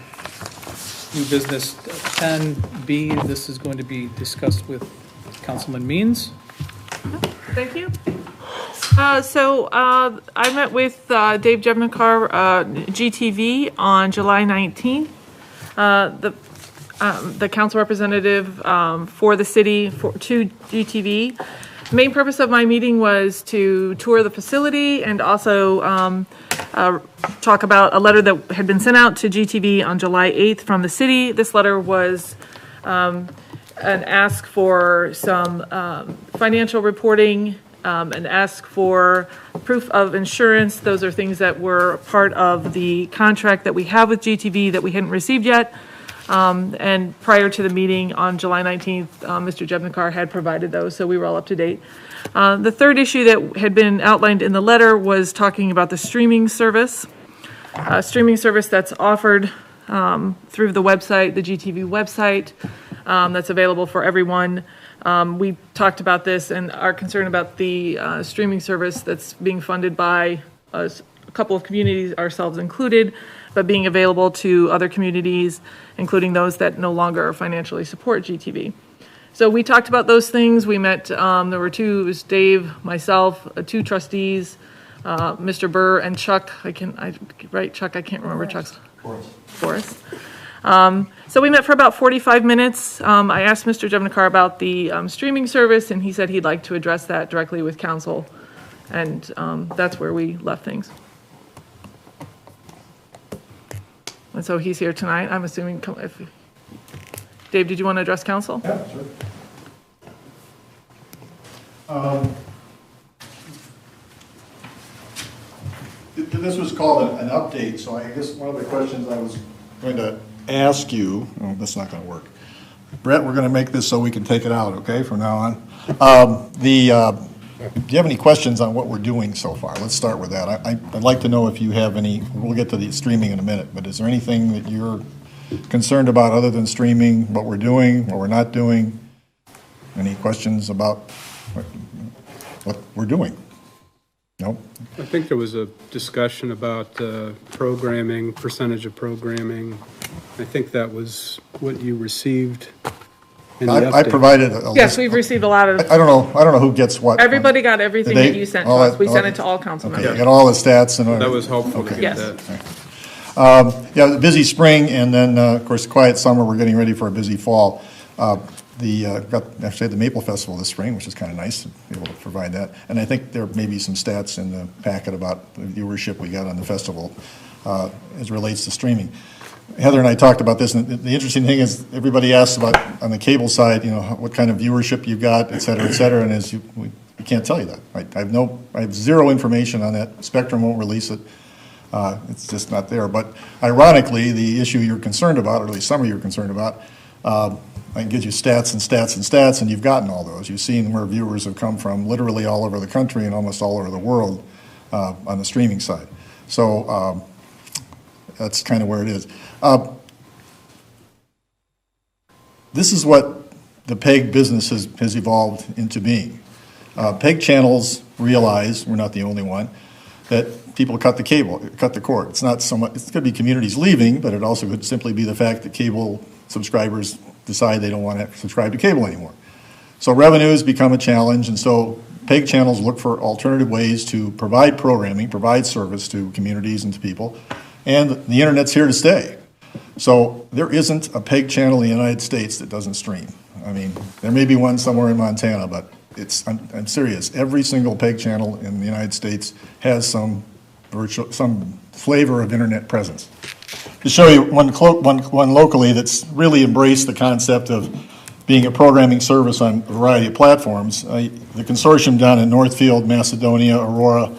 new business 10B. This is going to be discussed with Councilman Means. Thank you. I met with Dave Jevnikar, GTV, on July 19th. The council representative for the city to GTV. The main purpose of my meeting was to tour the facility and also talk about a letter that had been sent out to GTV on July 8th from the city. This letter was an ask for some financial reporting, an ask for proof of insurance. Those are things that were part of the contract that we have with GTV that we hadn't received yet. And prior to the meeting on July 19th, Mr. Jevnikar had provided those, so we were all up to date. The third issue that had been outlined in the letter was talking about the streaming service. Streaming service that's offered through the website, the GTV website, that's available for everyone. We talked about this and are concerned about the streaming service that's being funded by a couple of communities, ourselves included, but being available to other communities, including those that no longer financially support GTV. So we talked about those things. We met, there were two, it was Dave, myself, two trustees, Mr. Burr and Chuck. Chuck, I can't remember Chuck's. Forrest. So we met for about 45 minutes. I asked Mr. Jevnikar about the streaming service, and he said he'd like to address that directly with council. And that's where we left things. And so he's here tonight. I'm assuming, Dave, did you want to address council? Yeah, sure. called an update, so I guess one of the questions I was going to ask you, oh, that's not going to work. Brett, we're going to make this so we can take it out, okay, from now on. Do you have any questions on what we're doing so far? Let's start with that. I'd like to know if you have any, we'll get to the streaming in a minute, but is there anything that you're concerned about other than streaming, what we're doing, what we're not doing? Any questions about what we're doing? No? I think there was a discussion about programming, percentage of programming. I think that was what you received in the update. I provided a Yes, we've received a lot of, I don't know who gets what. everybody got everything Did they? that you sent to All us. that- We all sent that- it to all council Okay, members. got all the stats and. That was helpful to Okay. get Yes. that. Yeah, the busy spring, and then, of course, quiet summer, we're getting ready for a busy fall. Got actually the Maple Festival this spring, which is kind of nice to be able to provide that. And I think there may be some stats in the packet about the viewership we got on the festival as relates to streaming. Heather and I talked about this, and the interesting thing is everybody asks about, on the cable side, what kind of viewership you've got, et cetera, and we can't tell you that. I have zero information on that. Spectrum won't release it. It's just not there. But ironically, the issue you're concerned about, or at least some of you are concerned about, I can get you stats and stats and stats, and you've gotten all those. You've seen where viewers have come from literally all over the country and almost all over the world on the streaming side. So that's kind of where it is. This is what the PEG business has evolved into being. PEG channels realize, we're not the only one, that people cut the cord. It's not so much, it's going to be communities leaving, but it also could simply be the fact that cable subscribers decide they don't want to subscribe to cable anymore. So revenues become a challenge, and so PEG channels look for alternative ways to provide programming, provide service to communities and to people, and the internet's here to stay. So there isn't a PEG channel in the United States that doesn't stream. I mean, there may be one somewhere in Montana, but I'm serious. Every single PEG channel in the United States has some flavor of internet presence. To show you one locally that's really embraced the concept of being a programming service on a variety of platforms, the consortium down in Northfield, Macedonia, Aurora,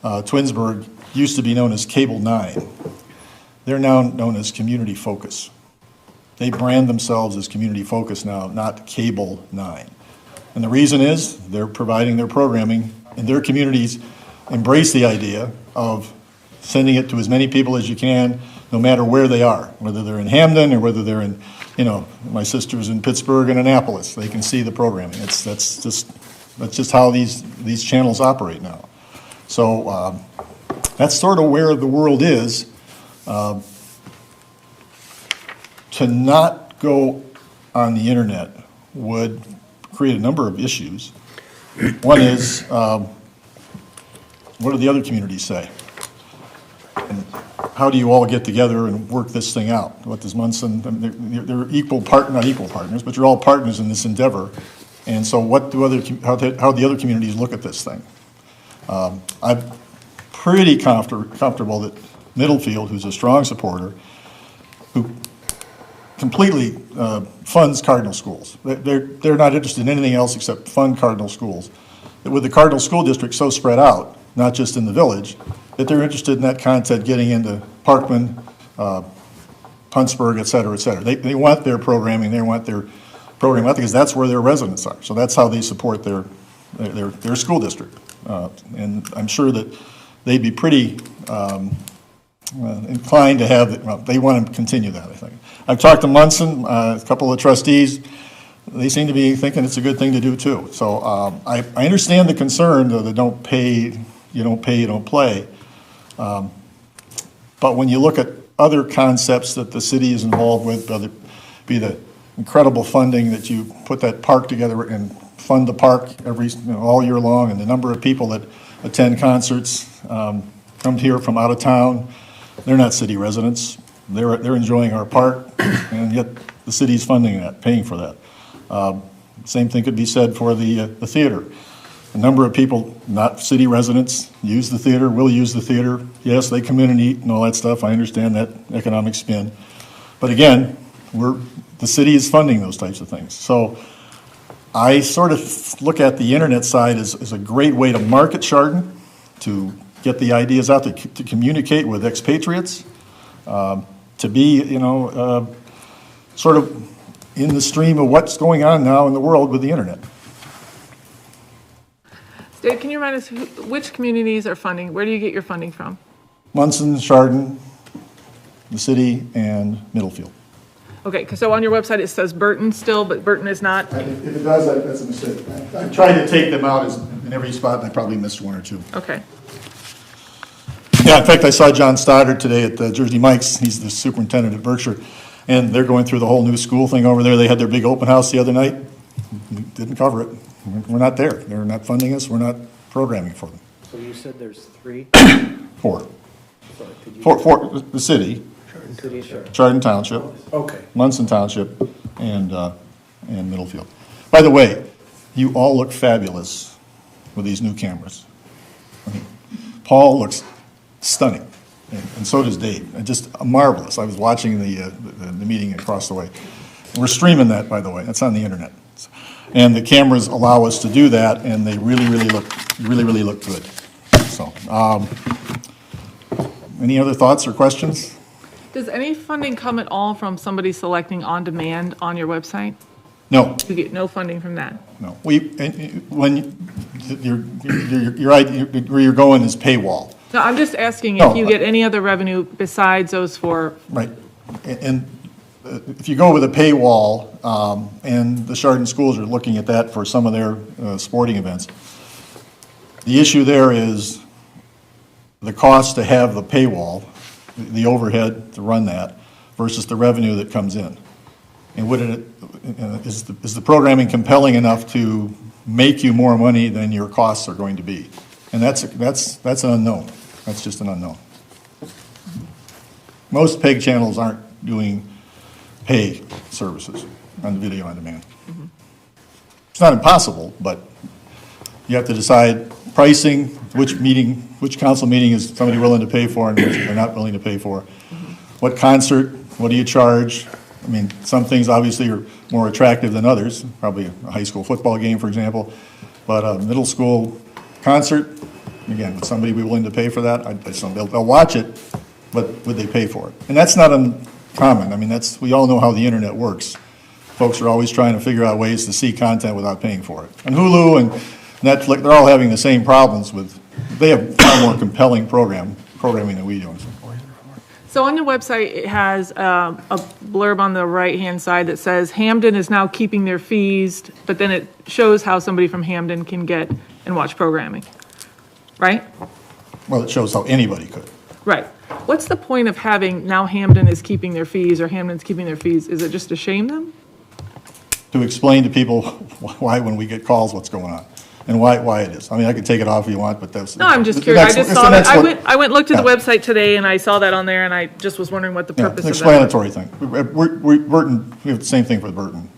Twinsburg used to be known as Cable 9. They're now known as Community Focus. They brand themselves as Community Focus now, not Cable 9. And the reason is they're providing their programming, and their communities embrace the idea of sending it to as many people as you can, no matter where they are, whether they're in Hamden or whether they're in, my sister's in Pittsburgh and Annapolis. They can see the programming. That's just how these channels operate now. So that's sort of where the world is. To not go on the internet would create a number of issues. One is, what do the other communities say? And how do you all get together and work this thing out? What does Munson, they're not equal partners, but you're all partners in this endeavor. And so how the other communities look at this thing? I'm pretty comfortable that Middlefield, who's a strong supporter, who completely funds Cardinal schools. They're not interested in anything else except fund Cardinal schools. With the Cardinal School District so spread out, not just in the village, that they're interested in that content getting into Parkman, Huntsburg, et cetera, et cetera. They want their programming, they want their programming because that's where their residents are. So that's how they support their school district. And I'm sure that they'd be pretty inclined to have, they want to continue that, I think. I've talked to Munson, a couple of trustees. They seem to be thinking it's a good thing to do too. So I understand the concern of the don't pay, you don't play. But when you look at other concepts that the city is involved with, whether it be the incredible funding that you put that park together and fund the park all year long, and the number of people that attend concerts, come here from out of town, they're not city residents. They're enjoying our park, and yet the city's funding that, paying for that. Same thing could be said for the theater. A number of people, not city residents, use the theater, will use the theater. Yes, they come in and eat and all that stuff. I understand that economic spin. But again, the city is funding those types of things. So I sort of look at the internet side as a great way to market Chardon, to get the ideas out, to communicate with expatriates, to be, sort of in the stream of what's going on now in the world with the internet. Dave, can you remind us which communities are funding? Where do you get your funding from? Munson, Chardon, the city, and Middlefield. Okay, so on your website it says Burton still, but Burton is not. If it does, that's a mistake. I tried to take them out in every spot, and I probably missed one or two. Okay. Yeah, in fact, I saw John Stoddard today at Jersey Mike's. He's the superintendent at Berkshire, and they're going through the whole new school thing over there. They had their big open house the other night. Didn't cover it. We're not there. They're not funding us. We're not programming for them. So you said there's 3? 4. Sorry, could you? For the city, City, sure. Chardon Township, Okay. Munson Township, and Middlefield. By the way, you all look fabulous with these new cameras. I mean, Paul looks stunning, and so does Dave. Just marvelous. I was watching the meeting across the way. We're streaming that, by the way. That's on the internet. And the cameras allow us to do that, and they really look good. So, any other thoughts or questions? Does any funding come at all from somebody selecting on demand on your website? No. You get no funding from that? No. When your idea, where you're going is paywall. No, I'm just asking No, if you get any other revenue besides those 4. Right. And if you go with a paywall, and the Chardon schools are looking at that for some of their sporting events, the issue there is the cost to have the paywall, the overhead to run that, versus the revenue that comes in. And is the programming compelling enough to make you more money than your costs are going to be? And that's an unknown. That's just an unknown. Most PEG channels aren't doing pay services on video on demand. Mm-hmm. It's not impossible, but you have to decide pricing, which council meeting is somebody willing to pay for and which they're not willing to pay for. Mm-hmm. What concert, what do you charge? I mean, some things obviously are more attractive than others, probably a high school football game, for example, but a middle school concert, again, would somebody be willing to pay for that? They'll watch it, but would they pay for it? And that's not uncommon. I mean, we all know how the internet works. Folks are always trying to figure out ways to see content without paying for it. And Hulu and Netflix, they're all having the same problems they have far more compelling programming than we do. So on your website, it has a blurb on the right-hand side that says Hamden is now keeping their fees, but then it shows how somebody from Hamden can get and watch programming, right? Well, it shows how anybody could. Right. What's the point of having now Hamden is keeping their fees or Hamden's keeping their fees? Is it just to shame them? To explain to people why, when we get calls, what's going on and why it is. I mean, I could take it off if you want, but that's. No, I'm just curious. I just saw that. I went looked at the website today and I saw that on there and I just was wondering what the purpose of that was. Explanatory thing. Burton, we have the same thing for Burton.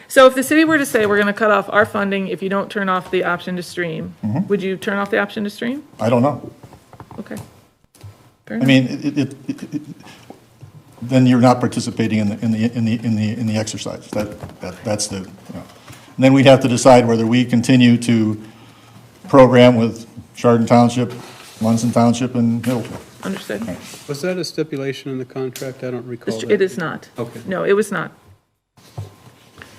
So if the city were to say, we're going to cut off our funding if you don't turn off the option to stream, would you turn off the option to stream? I don't know. Okay. I mean, then you're not participating in the exercise. That's the. And then we'd have to decide whether we continue to program with Chardon Township, Munson Township, and Middlefield. Understood. Was that a stipulation in the contract? I don't recall that. It is not. Okay. No, it was not.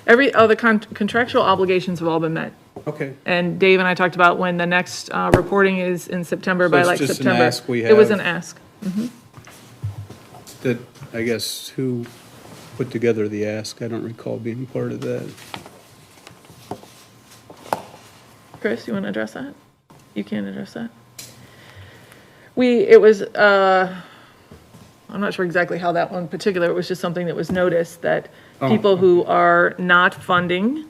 The contractual obligations have all been met. Okay. And Dave and I talked about when the next reporting is in September, So by it's like just an September. ask we It was have. an ask. That, I guess, who put together the ask? I don't recall being part of that. Chris, you want to address that? You can address that. It was, I'm not sure exactly how that one particular, it was just something that was noticed that people who are not funding,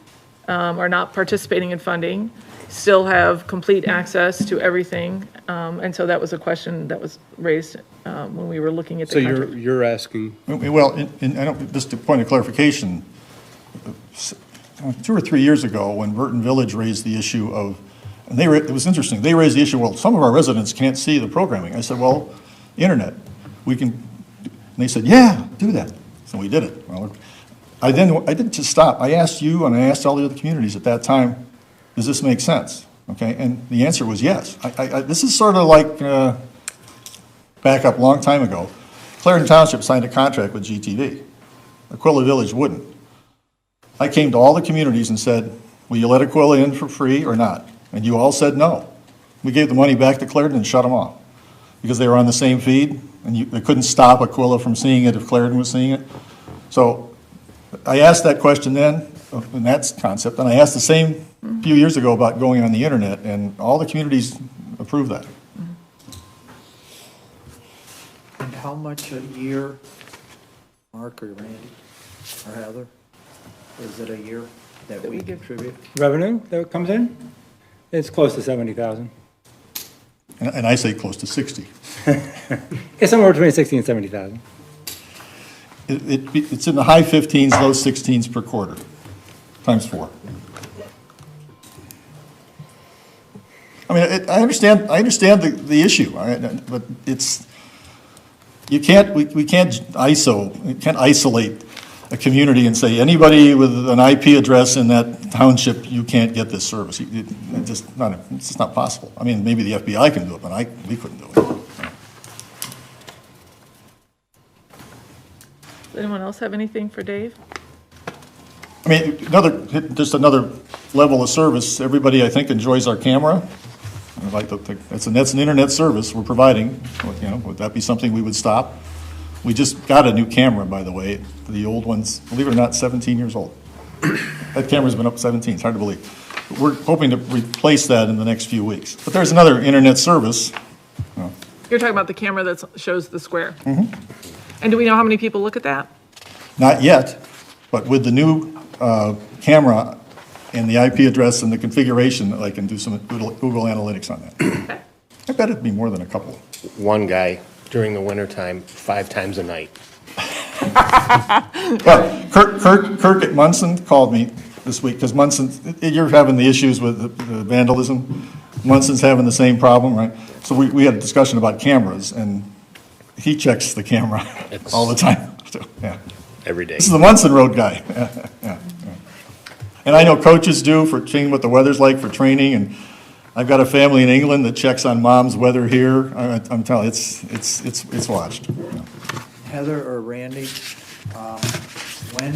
are not participating in funding, still have complete access to everything. And so that was a question that was raised when we were looking at the So contract. you're asking, Well, just a point of clarification, 2 or 3 years ago, when Burton Village raised the issue of, and it was interesting, they raised the issue, well, some of our residents can't see the programming. I said, well, internet, we can, and they said, yeah, do that. So we did it. Well, I didn't just stop. I asked you and I asked all the other communities at that time, does this make sense? Okay, and the answer was yes. This is sort of like, back up a long time ago. Clarendon Township signed a contract with GTV. Aquila Village wouldn't. I came to all the communities and said, will you let Aquila in for free or not? And you all said no. We gave the money back to Clarendon and shut them off because they were on the same feed, and they couldn't stop Aquila from seeing it if Clarendon was seeing it. So I asked that question then, in that concept, and I asked the same a few years ago about going on the internet, and all the communities approved that. And how much a year, Mark or Randy or Heather, is it a year that we contribute? Revenue that comes in? It's close to 70,000. And I say close to 60. It's somewhere between 60 and 70,000. It's in the high 15s, low 16s per quarter, times 4. I mean, I understand the issue, but it's, we can't isolate a community and say, anybody with an IP address in that township, you can't get this service. It's just not possible. I mean, maybe the FBI can do it, but we couldn't do it. Does anyone else have anything for Dave? I mean, just another level of service. Everybody, I think, enjoys our camera. That's an internet service we're providing. You know, would that be something we would stop? We just got a new camera, by the way. The old one's, believe it or not, 17 years old. That camera's been up 17. It's hard to believe. But we're hoping to replace that in the next few weeks. But there's another internet service. You're talking about the camera that shows the square. Mm-hmm. And do we know how many people look at that? Not yet, but with the new camera and the IP address and the configuration, I can do some Google Analytics on that. Okay. I bet it'd be more than a couple. One guy during the wintertime, 5 times a night. Well, Kirk at Munson called me this week, because Munson, you're having the issues with the vandalism. Munson's having the same problem, right? So we had a discussion about cameras, and he checks the camera all the time. So, yeah. Every day. This is the Munson Road guy. Yeah. And I know coaches do for checking what the weather's like for training, and I've got a family in England that checks on mom's weather here. I'm telling you, it's watched. Yeah. Heather or Randy, when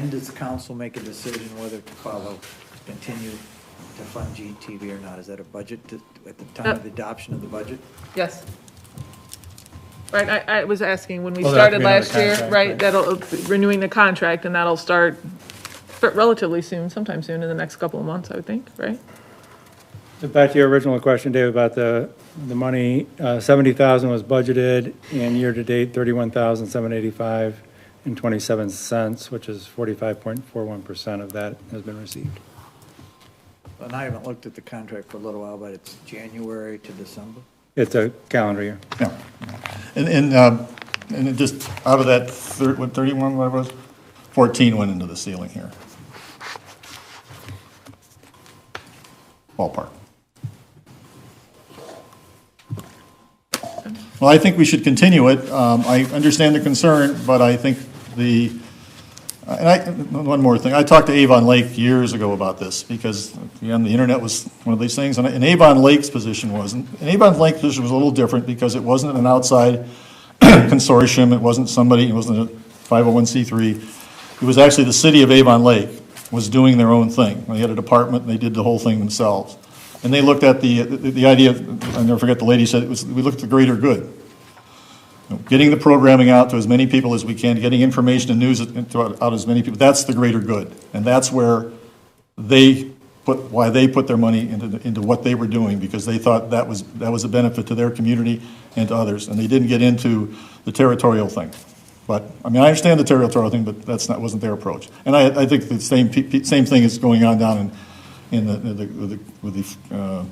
does council make a decision whether to continue to fund GTV or not? Is that a budget at the time of the adoption of the budget? Yes. Right, I was asking when we Well, that'll started be another last year, contract, right, right. that'll, renewing the contract, and that'll start relatively soon, sometime soon, in the next couple of months, I would think, right? Back to your original question, Dave, about the money, 70,000 was budgeted, and year-to-date, 31,785 and 27 cents, which is 45.41% of that has been received. And I haven't looked at the contract for a little while, but it's January to December. It's a calendar year. Yeah. And it just, out of that 31, whatever it was, 14 went into the ceiling here. Ballpark. Well, I think we should continue it. I understand the concern, but I think one more thing. I talked to Avon Lake years ago about this, because, again, the internet was one of these things, and Avon Lake's position wasn't. And Avon Lake's position was a little different, because it wasn't an outside consortium, it wasn't a 501c3. It was actually the city of Avon Lake was doing their own thing. They had a department, and they did the whole thing themselves. And they looked at the idea, I'll never forget the lady said, we looked at the greater good. Getting the programming out to as many people as we can, getting information and news out as many people, that's the greater good. And that's where why they put their money into what they were doing, because they thought that was a benefit to their community and to others. And they didn't get into the territorial thing. But, I mean, I understand the territorial thing, but wasn't their approach. And I think the same thing is going on down with the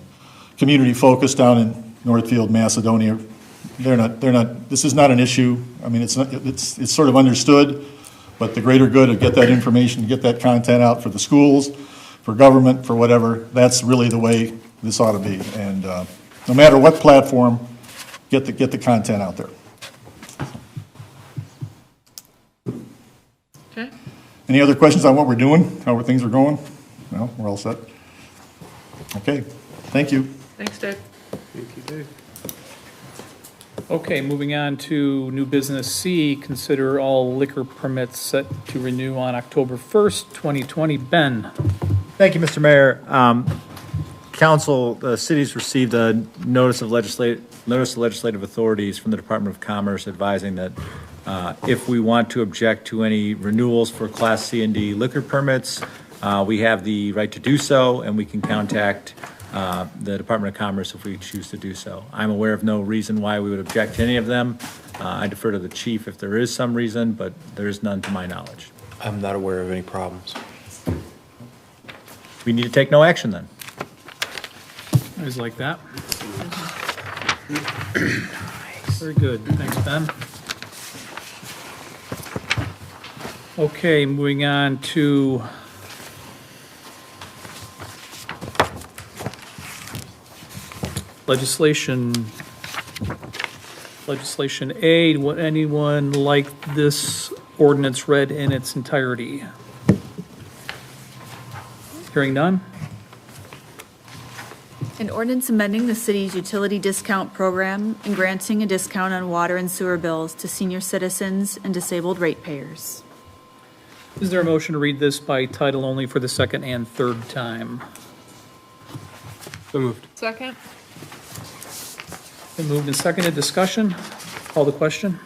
community focus down in Northfield, Macedonia. This is not an issue. I mean, it's sort of understood, but the greater good to get that information, get that content out for the schools, for government, for whatever, that's really the way this ought to be. And no matter what platform, get the content out there. Okay. Any other questions on what we're doing, how things are going? No, we're all set. Okay, thank you. Thanks, Dave. Thank you, Dave. Okay, moving on to new business C, consider all liquor permits set to renew on October 1st, 2020. Ben? Thank you, Mr. Mayor. Council, the city's received a notice of legislative authorities from the Department of Commerce advising that if we want to object to any renewals for Class C and D liquor permits, we have the right to do so, and we can contact the Department of Commerce if we choose to do so. I'm aware of no reason why we would object to any of them. I defer to the chief if there is some reason, but there is none to my knowledge. I'm not aware of any problems. We need to take no action then. I always like that. Very good. Thanks, Ben. Okay, moving on to legislation. Legislation A, would anyone like this ordinance read in its entirety? Hearing none? An ordinance amending the city's utility discount program and granting a discount on water and sewer bills to senior citizens and disabled ratepayers. Is there a motion to read this by title only for the second and third time? So moved. Second? Been moved and seconded. Discussion? Call the question?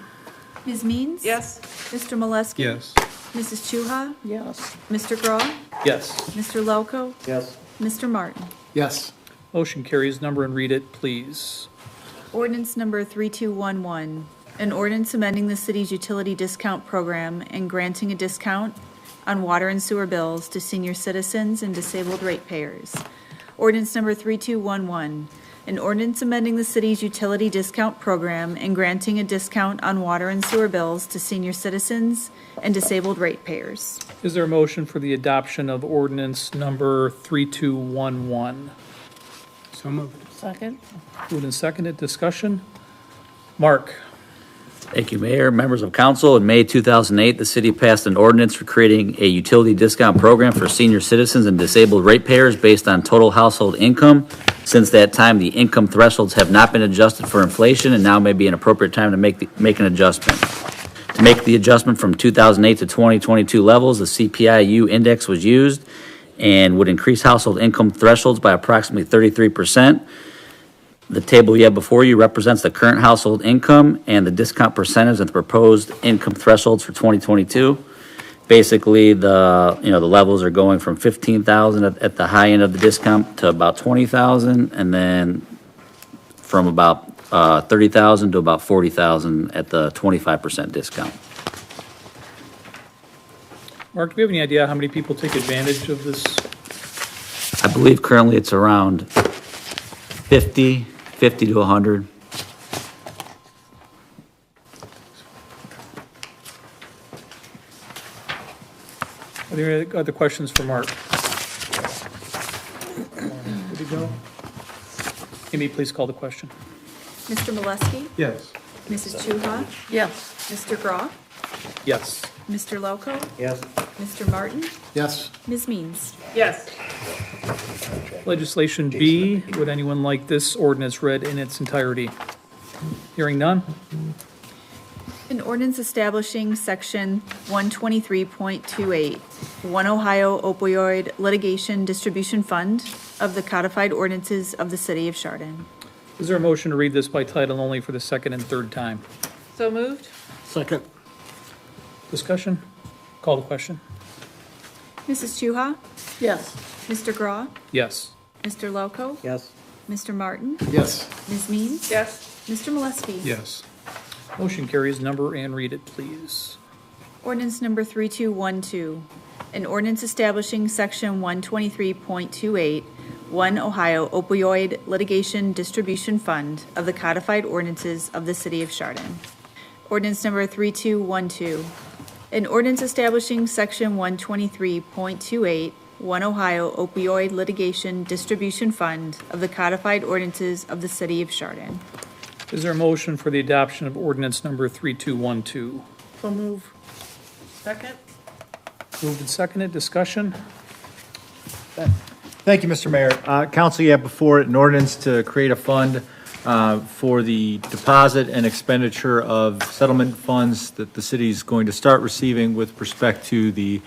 Ms. Means? Yes. Mr. Molesky? Yes. Mrs. Chuha? Yes. Mr. Graw? Yes. Mr. Loco? Yes. Mr. Martin? Yes. Motion carries. Number and read it, please. Ordinance number 3211, an ordinance amending the city's utility discount program and granting a discount on water and sewer bills to senior citizens and disabled ratepayers. Ordinance number 3211, an ordinance amending the city's utility discount program and granting a discount on water and sewer bills to senior citizens and disabled ratepayers. Is there a motion for the adoption of ordinance number 3211? So moved. Second? Moved and seconded. Discussion? Mark? Thank you, Mayor. Members of council, in May 2008, the city passed an ordinance for creating a utility discount program for senior citizens and disabled ratepayers based on total household income. Since that time, the income thresholds have not been adjusted for inflation, and now may be an appropriate time to make an adjustment. To make the adjustment from 2008 to 2022 levels, the CPI-U index was used and would increase household income thresholds by approximately 33%. The table you have before you represents the current household income and the discount percentage and the proposed income thresholds for 2022. Basically, the levels are going from 15,000 at the high end of the discount to about 20,000, and then from about 30,000 to about 40,000 at the 25% discount. Mark, do we have any idea how many people take advantage of this? I believe currently it's around 50 to 100. Are there any other questions for Mark? Good to go? Amy, please call the question. Mr. Molesky? Yes. Mrs. Chuha? Yes. Mr. Graw? Yes. Mr. Loco? Yes. Mr. Martin? Yes. Ms. Means? Yes. Legislation B, would anyone like this ordinance read in its entirety? Hearing none? An ordinance establishing section 123.28, One Ohio Opioid Litigation Distribution Fund of the codified ordinances of the city of Chardon. Is there a motion to read this by title only for the second and third time? So moved? Second. Discussion? Call the question. Mrs. Chuha? Yes. Mr. Graw? Yes. Mr. Loco? Yes. Mr. Martin? Yes. Ms. Means? Yes. Mr. Molesky? Yes. Motion carries. Number and read it, please. Ordinance number 3212, an ordinance establishing section 123.28, One Ohio Opioid Litigation Distribution Fund of the codified ordinances of the city of Chardon. Ordinance number 3212, an ordinance establishing section 123.28, One Ohio Opioid Litigation Distribution Fund of the codified ordinances of the city of Chardon. Is there a motion for the adoption of ordinance number 3212? So move. Second? Moved and seconded, discussion? Thank you, Mr. Mayor. Council, you have before it an ordinance to create a fund for the deposit and expenditure of settlement funds that the city is going to start receiving with respect to the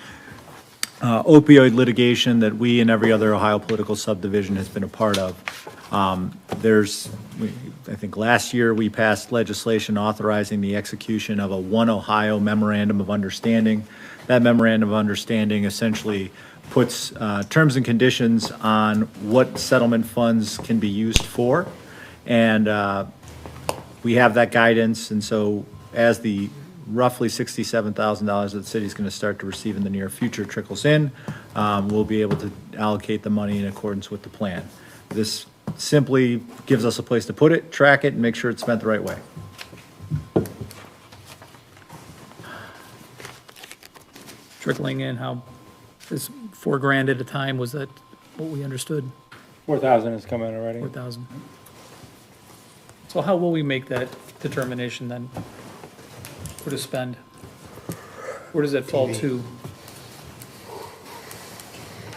opioid litigation that we and every other Ohio political subdivision has been a part of. I think last year we passed legislation authorizing the execution of a One Ohio Memorandum of Understanding. That memorandum of understanding essentially puts terms and conditions on what settlement funds can be used for. And we have that guidance, and so as the roughly $67,000 that the city's going to start to receive in the near future trickles in, we'll be able to allocate the money in accordance with the plan. This simply gives us a place to put it, track it, and make sure it's spent the right way. Trickling in, how, is $4,000 at a time, was that what we understood? 4,000 is coming already. 4,000. So how will we make that determination then? Where to spend? Where does that fall to?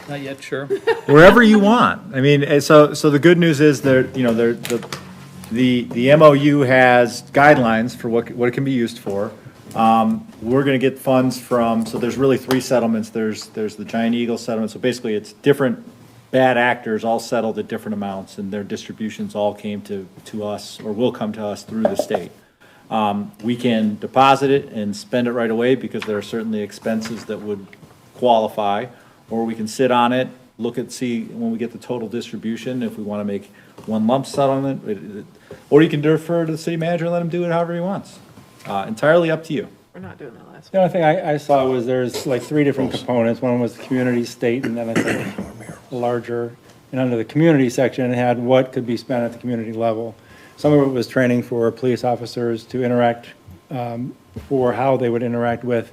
Not yet sure. Wherever you want. I mean, so the good news is the MOU has guidelines for what it can be used for. We're going to get funds from, so there's really three settlements. There's the Giant Eagle settlement. So basically it's different bad actors all settled at different amounts, and their distributions all came to us, or will come to us through the state. We can deposit it and spend it right away because there are certainly expenses that would qualify, or we can sit on it, see when we get the total distribution, if we want to make one lump settlement, or you can defer to the city manager and let him do it however he wants. Entirely up to you. We're not doing that last The only thing I saw was there's like three different components. One was the community, state, and then I think larger. And under the community section, it had what could be spent at the community level. Some of it was training for police officers to interact, for how they would interact with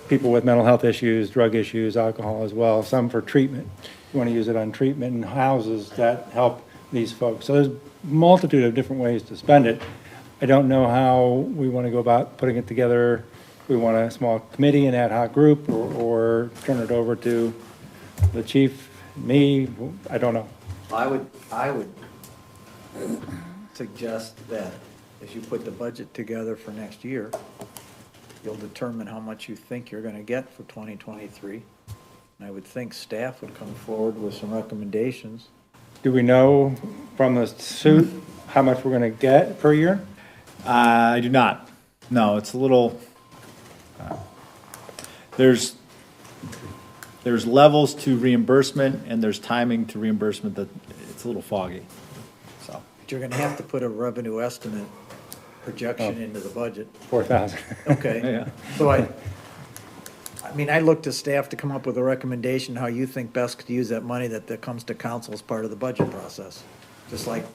people with mental health issues, drug issues, alcohol as well. Some for treatment. You want to use it on treatment and houses that help these folks. So there's a multitude of different ways to spend it. I don't know how we want to go about putting it together. We want a small committee, an ad hoc group, or turn it over to the chief, me, I don't know. I would suggest that as you put the budget together for next year, you'll determine how much you think you're gonna get for 2023. And I would think staff would come forward with some recommendations. Do we know from the suit how much we're gonna get per year? I do not. No, it's a little, there's levels to reimbursement and there's timing to reimbursement that it's a little foggy, so. But you're gonna have to put a revenue estimate projection into the budget. 4,000. Okay. Yeah. So I mean, I look to staff to come up with a recommendation how you think best to use that money that comes to council as part of the budget process. Just like,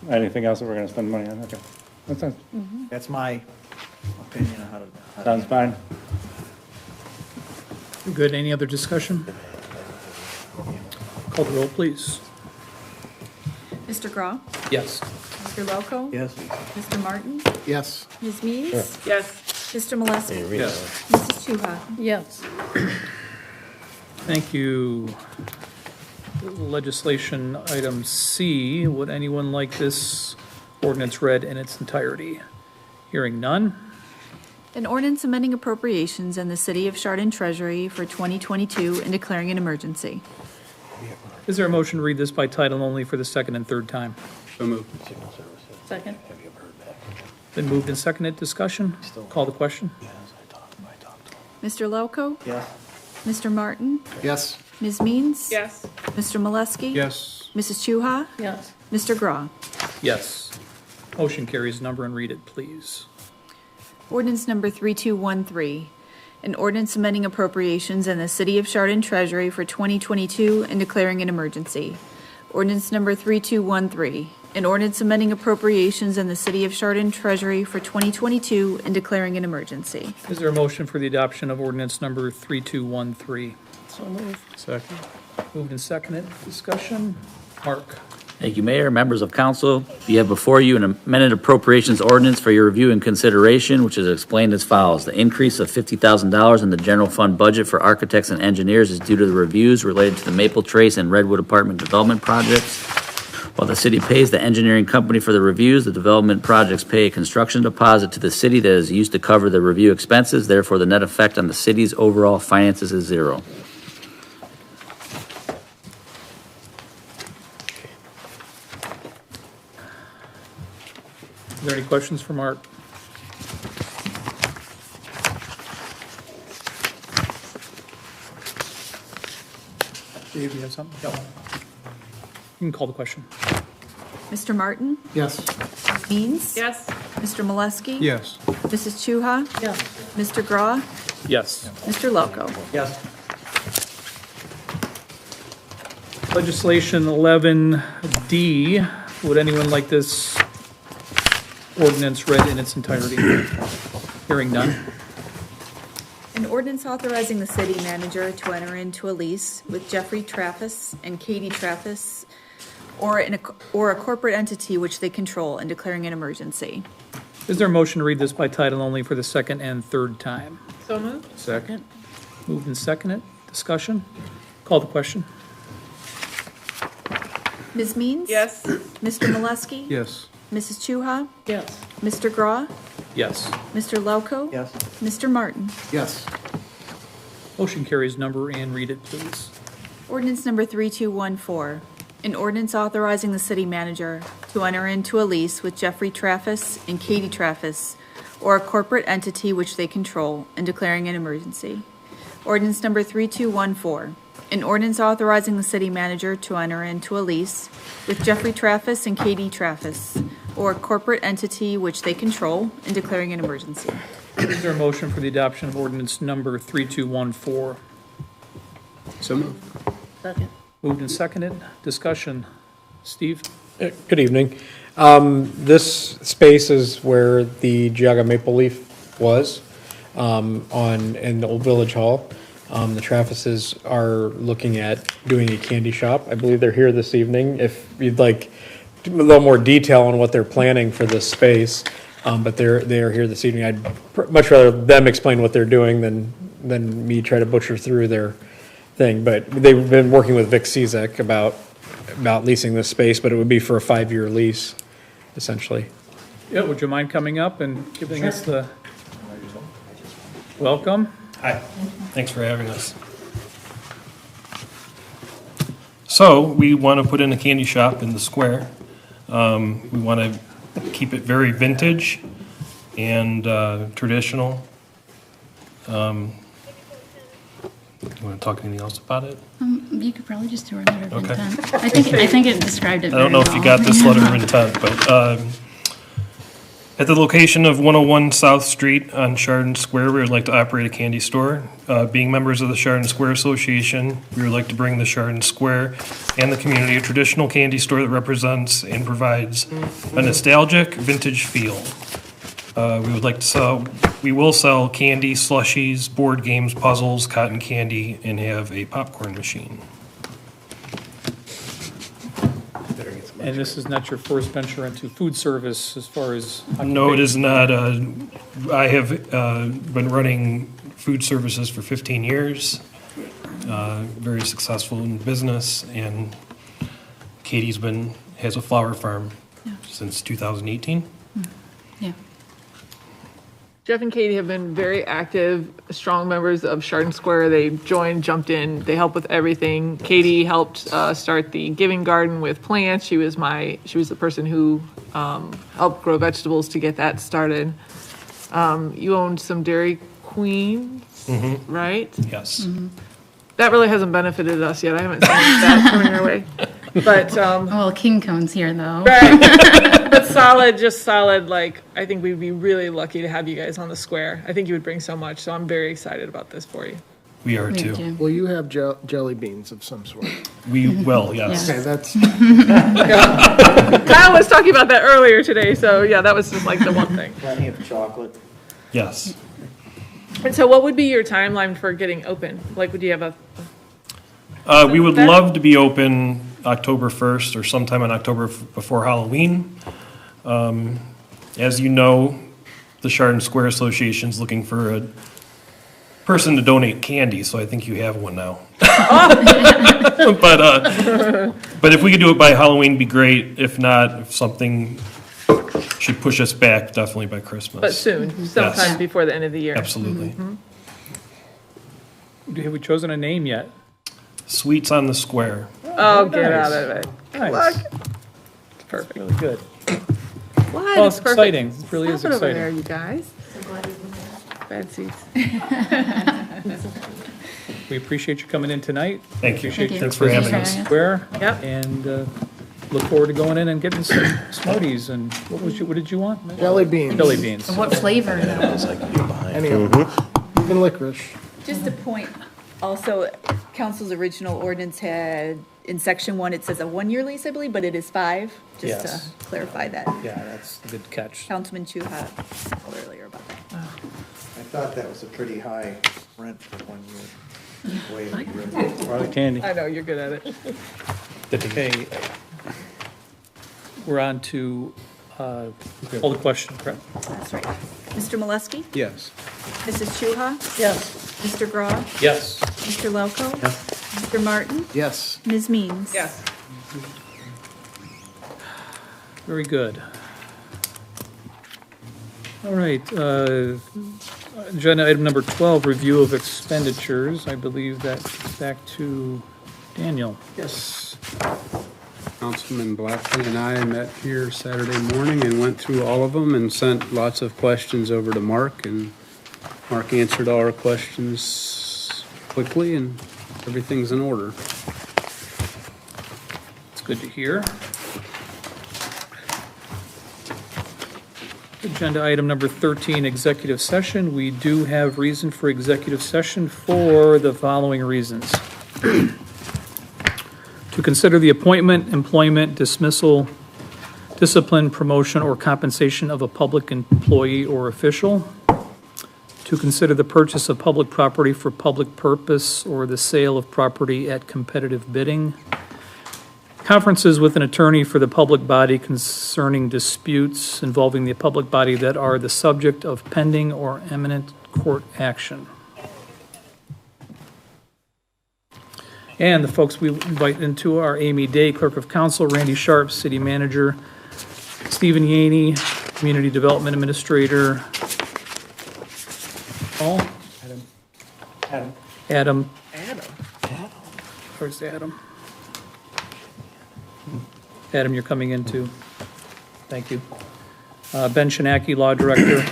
Anything else that we're gonna spend money on? Okay. That sounds, that's my opinion on how to. sounds fine. Good, any other discussion? Call the roll, please. Mr. Grau? Yes. Mr. Lelko? Yes. Mr. Martin? Yes. Ms. Mees? Yes. Mr. Molesky? Yes. Mrs. Chuha? Yes. Thank you. Legislation item C, would anyone like this ordinance read in its entirety? Hearing none. An ordinance amending appropriations in the City of Chardon Treasury for 2022 and declaring an emergency. Is there a motion to read this by title only for the second and third time? So moved. Second. Been moved and seconded, discussion? Call the question? Mr. Lelko? Yes. Mr. Martin? Yes. Ms. Means? Yes. Mr. Molesky? Yes. Mrs. Chuha? Yes. Mr. Grau? Yes. Motion carries. Number and read it, please. Ordinance number 3213, an ordinance amending appropriations in the City of Chardon Treasury for 2022 and declaring an emergency. Ordinance number 3213, an ordinance amending appropriations in the City of Chardon Treasury for 2022 and declaring an emergency. Is there a motion for the adoption of ordinance number 3213? So moved. Second. Moved and seconded, discussion? Mark? Thank you, Mayor. Members of council, you have before you an amended appropriations ordinance for your review and consideration, which is explained as follows. The increase of $50,000 in the general fund budget for architects and engineers is due to the reviews related to the Maple Trace and Redwood apartment development projects. While the city pays the engineering company for the reviews, the development projects pay a construction deposit to the city that is used to cover the review expenses. Therefore, the net effect on the city's overall finances is zero. Are there any questions for Mark? Dave, you have something? No. You can call the question. Mr. Martin? Yes. Ms. Means? Yes. Mr. Molesky? Yes. Mrs. Chuha? Yes. Mr. Graw? Yes. Mr. Loco? Yes. Legislation 11D. Would anyone like this ordinance read in its entirety? Hearing none. An ordinance authorizing the city manager to enter into a lease with Jeffrey Traffus and Katie Traffus or a corporate entity which they control and declaring an emergency. Is there a motion to read this by title only for the second and third time? So moved. Second. Moved and seconded. Discussion? Call the question. Ms. Means? Yes. Mr. Molesky? Yes. Mrs. Chuha? Yes. Mr. Graw? Yes. Mr. Loco? Yes. Mr. Martin? Yes. Motion carries. Number and read it, please. Ordinance number 3214, an ordinance authorizing the city manager to enter into a lease with Jeffrey Traffus and Katie Traffus or a corporate entity which they control and declaring an emergency. Ordinance number 3214, an ordinance authorizing the city manager to enter into a lease with Jeffrey Traffus and Katie Traffus or a corporate entity which they control and declaring an emergency. Is there a motion for the adoption of ordinance number 3214? So moved. Second. Moved and seconded. Discussion. Steve? Good evening. This space is where the Geauga Maple Leaf was in the Old Village Hall. The Traffices are looking at doing a candy shop. I believe they're here this evening. If you'd like a little more detail on what they're planning for this space, but they are here this evening. I'd much rather them explain what they're doing than me try to butcher through their thing. But they've been working with Vic Cizek about leasing this space, but it would be for a 5-year lease, essentially. Yeah, would you mind coming up and giving us the welcome? Hi, thanks for having us. So we want to put in a candy shop in the square. We want to keep it very vintage and traditional. You want to talk anything else about it? You could probably just do our letter of Okay. intent. I think it described it I don't know if you got this letter of intent, but at the location of 101 South Street on Chardon Square, we would like to operate a candy store. Being members of the Chardon Square Association, we would like to bring the Chardon Square and the community a traditional candy store that represents and provides a nostalgic vintage feel. We will sell candy, slushies, board games, puzzles, cotton candy, and have a popcorn machine. And this is not your first venture into food service as far as... No, it is not. I have been running food services for 15 years, very successful in business, and Katie's has a flower farm since 2018. Yeah. Jeff and Katie have been very active, strong members of Chardon Square. They joined, jumped in, they help with everything. Katie helped start the Giving Garden with plants. She was the person who helped grow vegetables to get that started. You owned some Dairy Queens, right? Yes. Mm-hmm. That really hasn't benefited us yet. I haven't seen that coming our way. But well, King Cone's here though. Right. But solid. Like, I think we'd be really lucky to have you guys on the square. I think you would bring so much. So I'm very excited about this for you. We are too. Will you have jelly beans of some sort? We will, yes. Okay, that's. Kyle was talking about that earlier today. So yeah, that was just like the one thing. Plenty of chocolate. Yes. And so what would be your timeline for getting open? Like, would you have we would love to be open October 1st or sometime in October before Halloween. As you know, the Chardon Square Association is looking for a person to donate candy, so I think you have one now. But if we could do it by Halloween, be great. If not, if something should push us back, definitely by Christmas. But soon, sometime Yes. before the end of the year. Absolutely. Have we chosen a name yet? Sweets on the Square. Oh, get Nice. out of it. Nice. Look. It's perfect. Really good. What? Well, it's perfect. exciting. It really is Stop it over there, exciting. you guys. Bad seats. We appreciate you coming in tonight. Thank you. Appreciate Thanks your for having presence us. in Square. Yep. And look forward to going in and getting some Smarties. And what did you want? Jelly beans. Jelly beans. What flavor though? Any of them, even licorice. Just a point, also, council's original ordinance had, in section 1, it says a 1-year lease, I believe, but it is 5, just Yes. to clarify that. Yeah, that's a good catch. Councilman Chu had told earlier about that. I thought that was a pretty high rent for 1 year. Way to do it. Or the candy. I know, you're good at it. Okay. We're on to, all the question, correct? That's right. Mr. Molesky? Yes. Mrs. Chuha? Yes. Mr. Graw? Yes. Mr. Lelko? Mr. Martin? Yes. Ms. Means? Yes. Very good. All right, agenda item number 12, review of expenditures. I believe that's back to Daniel. Yes. Councilman Blackley and I met here Saturday morning and went through all of them and sent lots of questions over to Mark, and Mark answered all our questions quickly, and everything's in order. It's good to hear. Agenda item number 13, executive session. We do have reason for executive session for the following reasons. To consider the appointment, employment, dismissal, discipline, promotion, or compensation of a public employee or official. To consider the purchase of public property for public purpose or the sale of property at competitive bidding. Conferences with an attorney for the public body concerning disputes involving the public body that are the subject of pending or imminent court action. And the folks we invite into are Amy Day, Clerk of Council, Randy Sharp, City Manager, Stephen Yaney, Community Development Administrator, Paul? Adam. Where's Adam? Adam, you're coming in too. Thank you. Ben Shinaki, Law Director.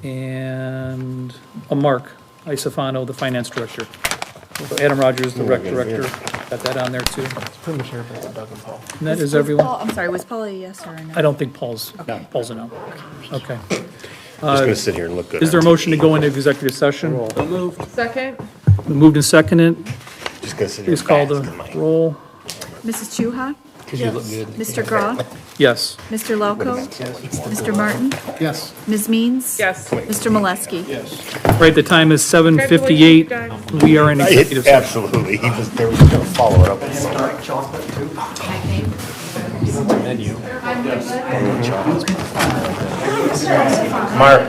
And Mark Isafano, the Finance Director. So Adam Rogers, the Rec Director. Got that on there too. It's pretty much everybody but Doug and Paul. And that is Was everyone? Paul- I'm sorry, was Paul a yes or a no? I don't think Paul's a no. Okay. Just gonna sit here and look good. Is there a motion to go into executive session? Second? Moved and seconded. Just gonna sit here. Please call the fast, am I? roll. Mrs. Chuha? You look good. Mr. Graw? Yes. Mr. Lelko? Mr. Martin? Yes. Ms. Means? Yes. Mr. Molesky? Right, the time is 7:58. Congratulations, We are in executive session. Absolutely, they were gonna follow it up with something. Mark.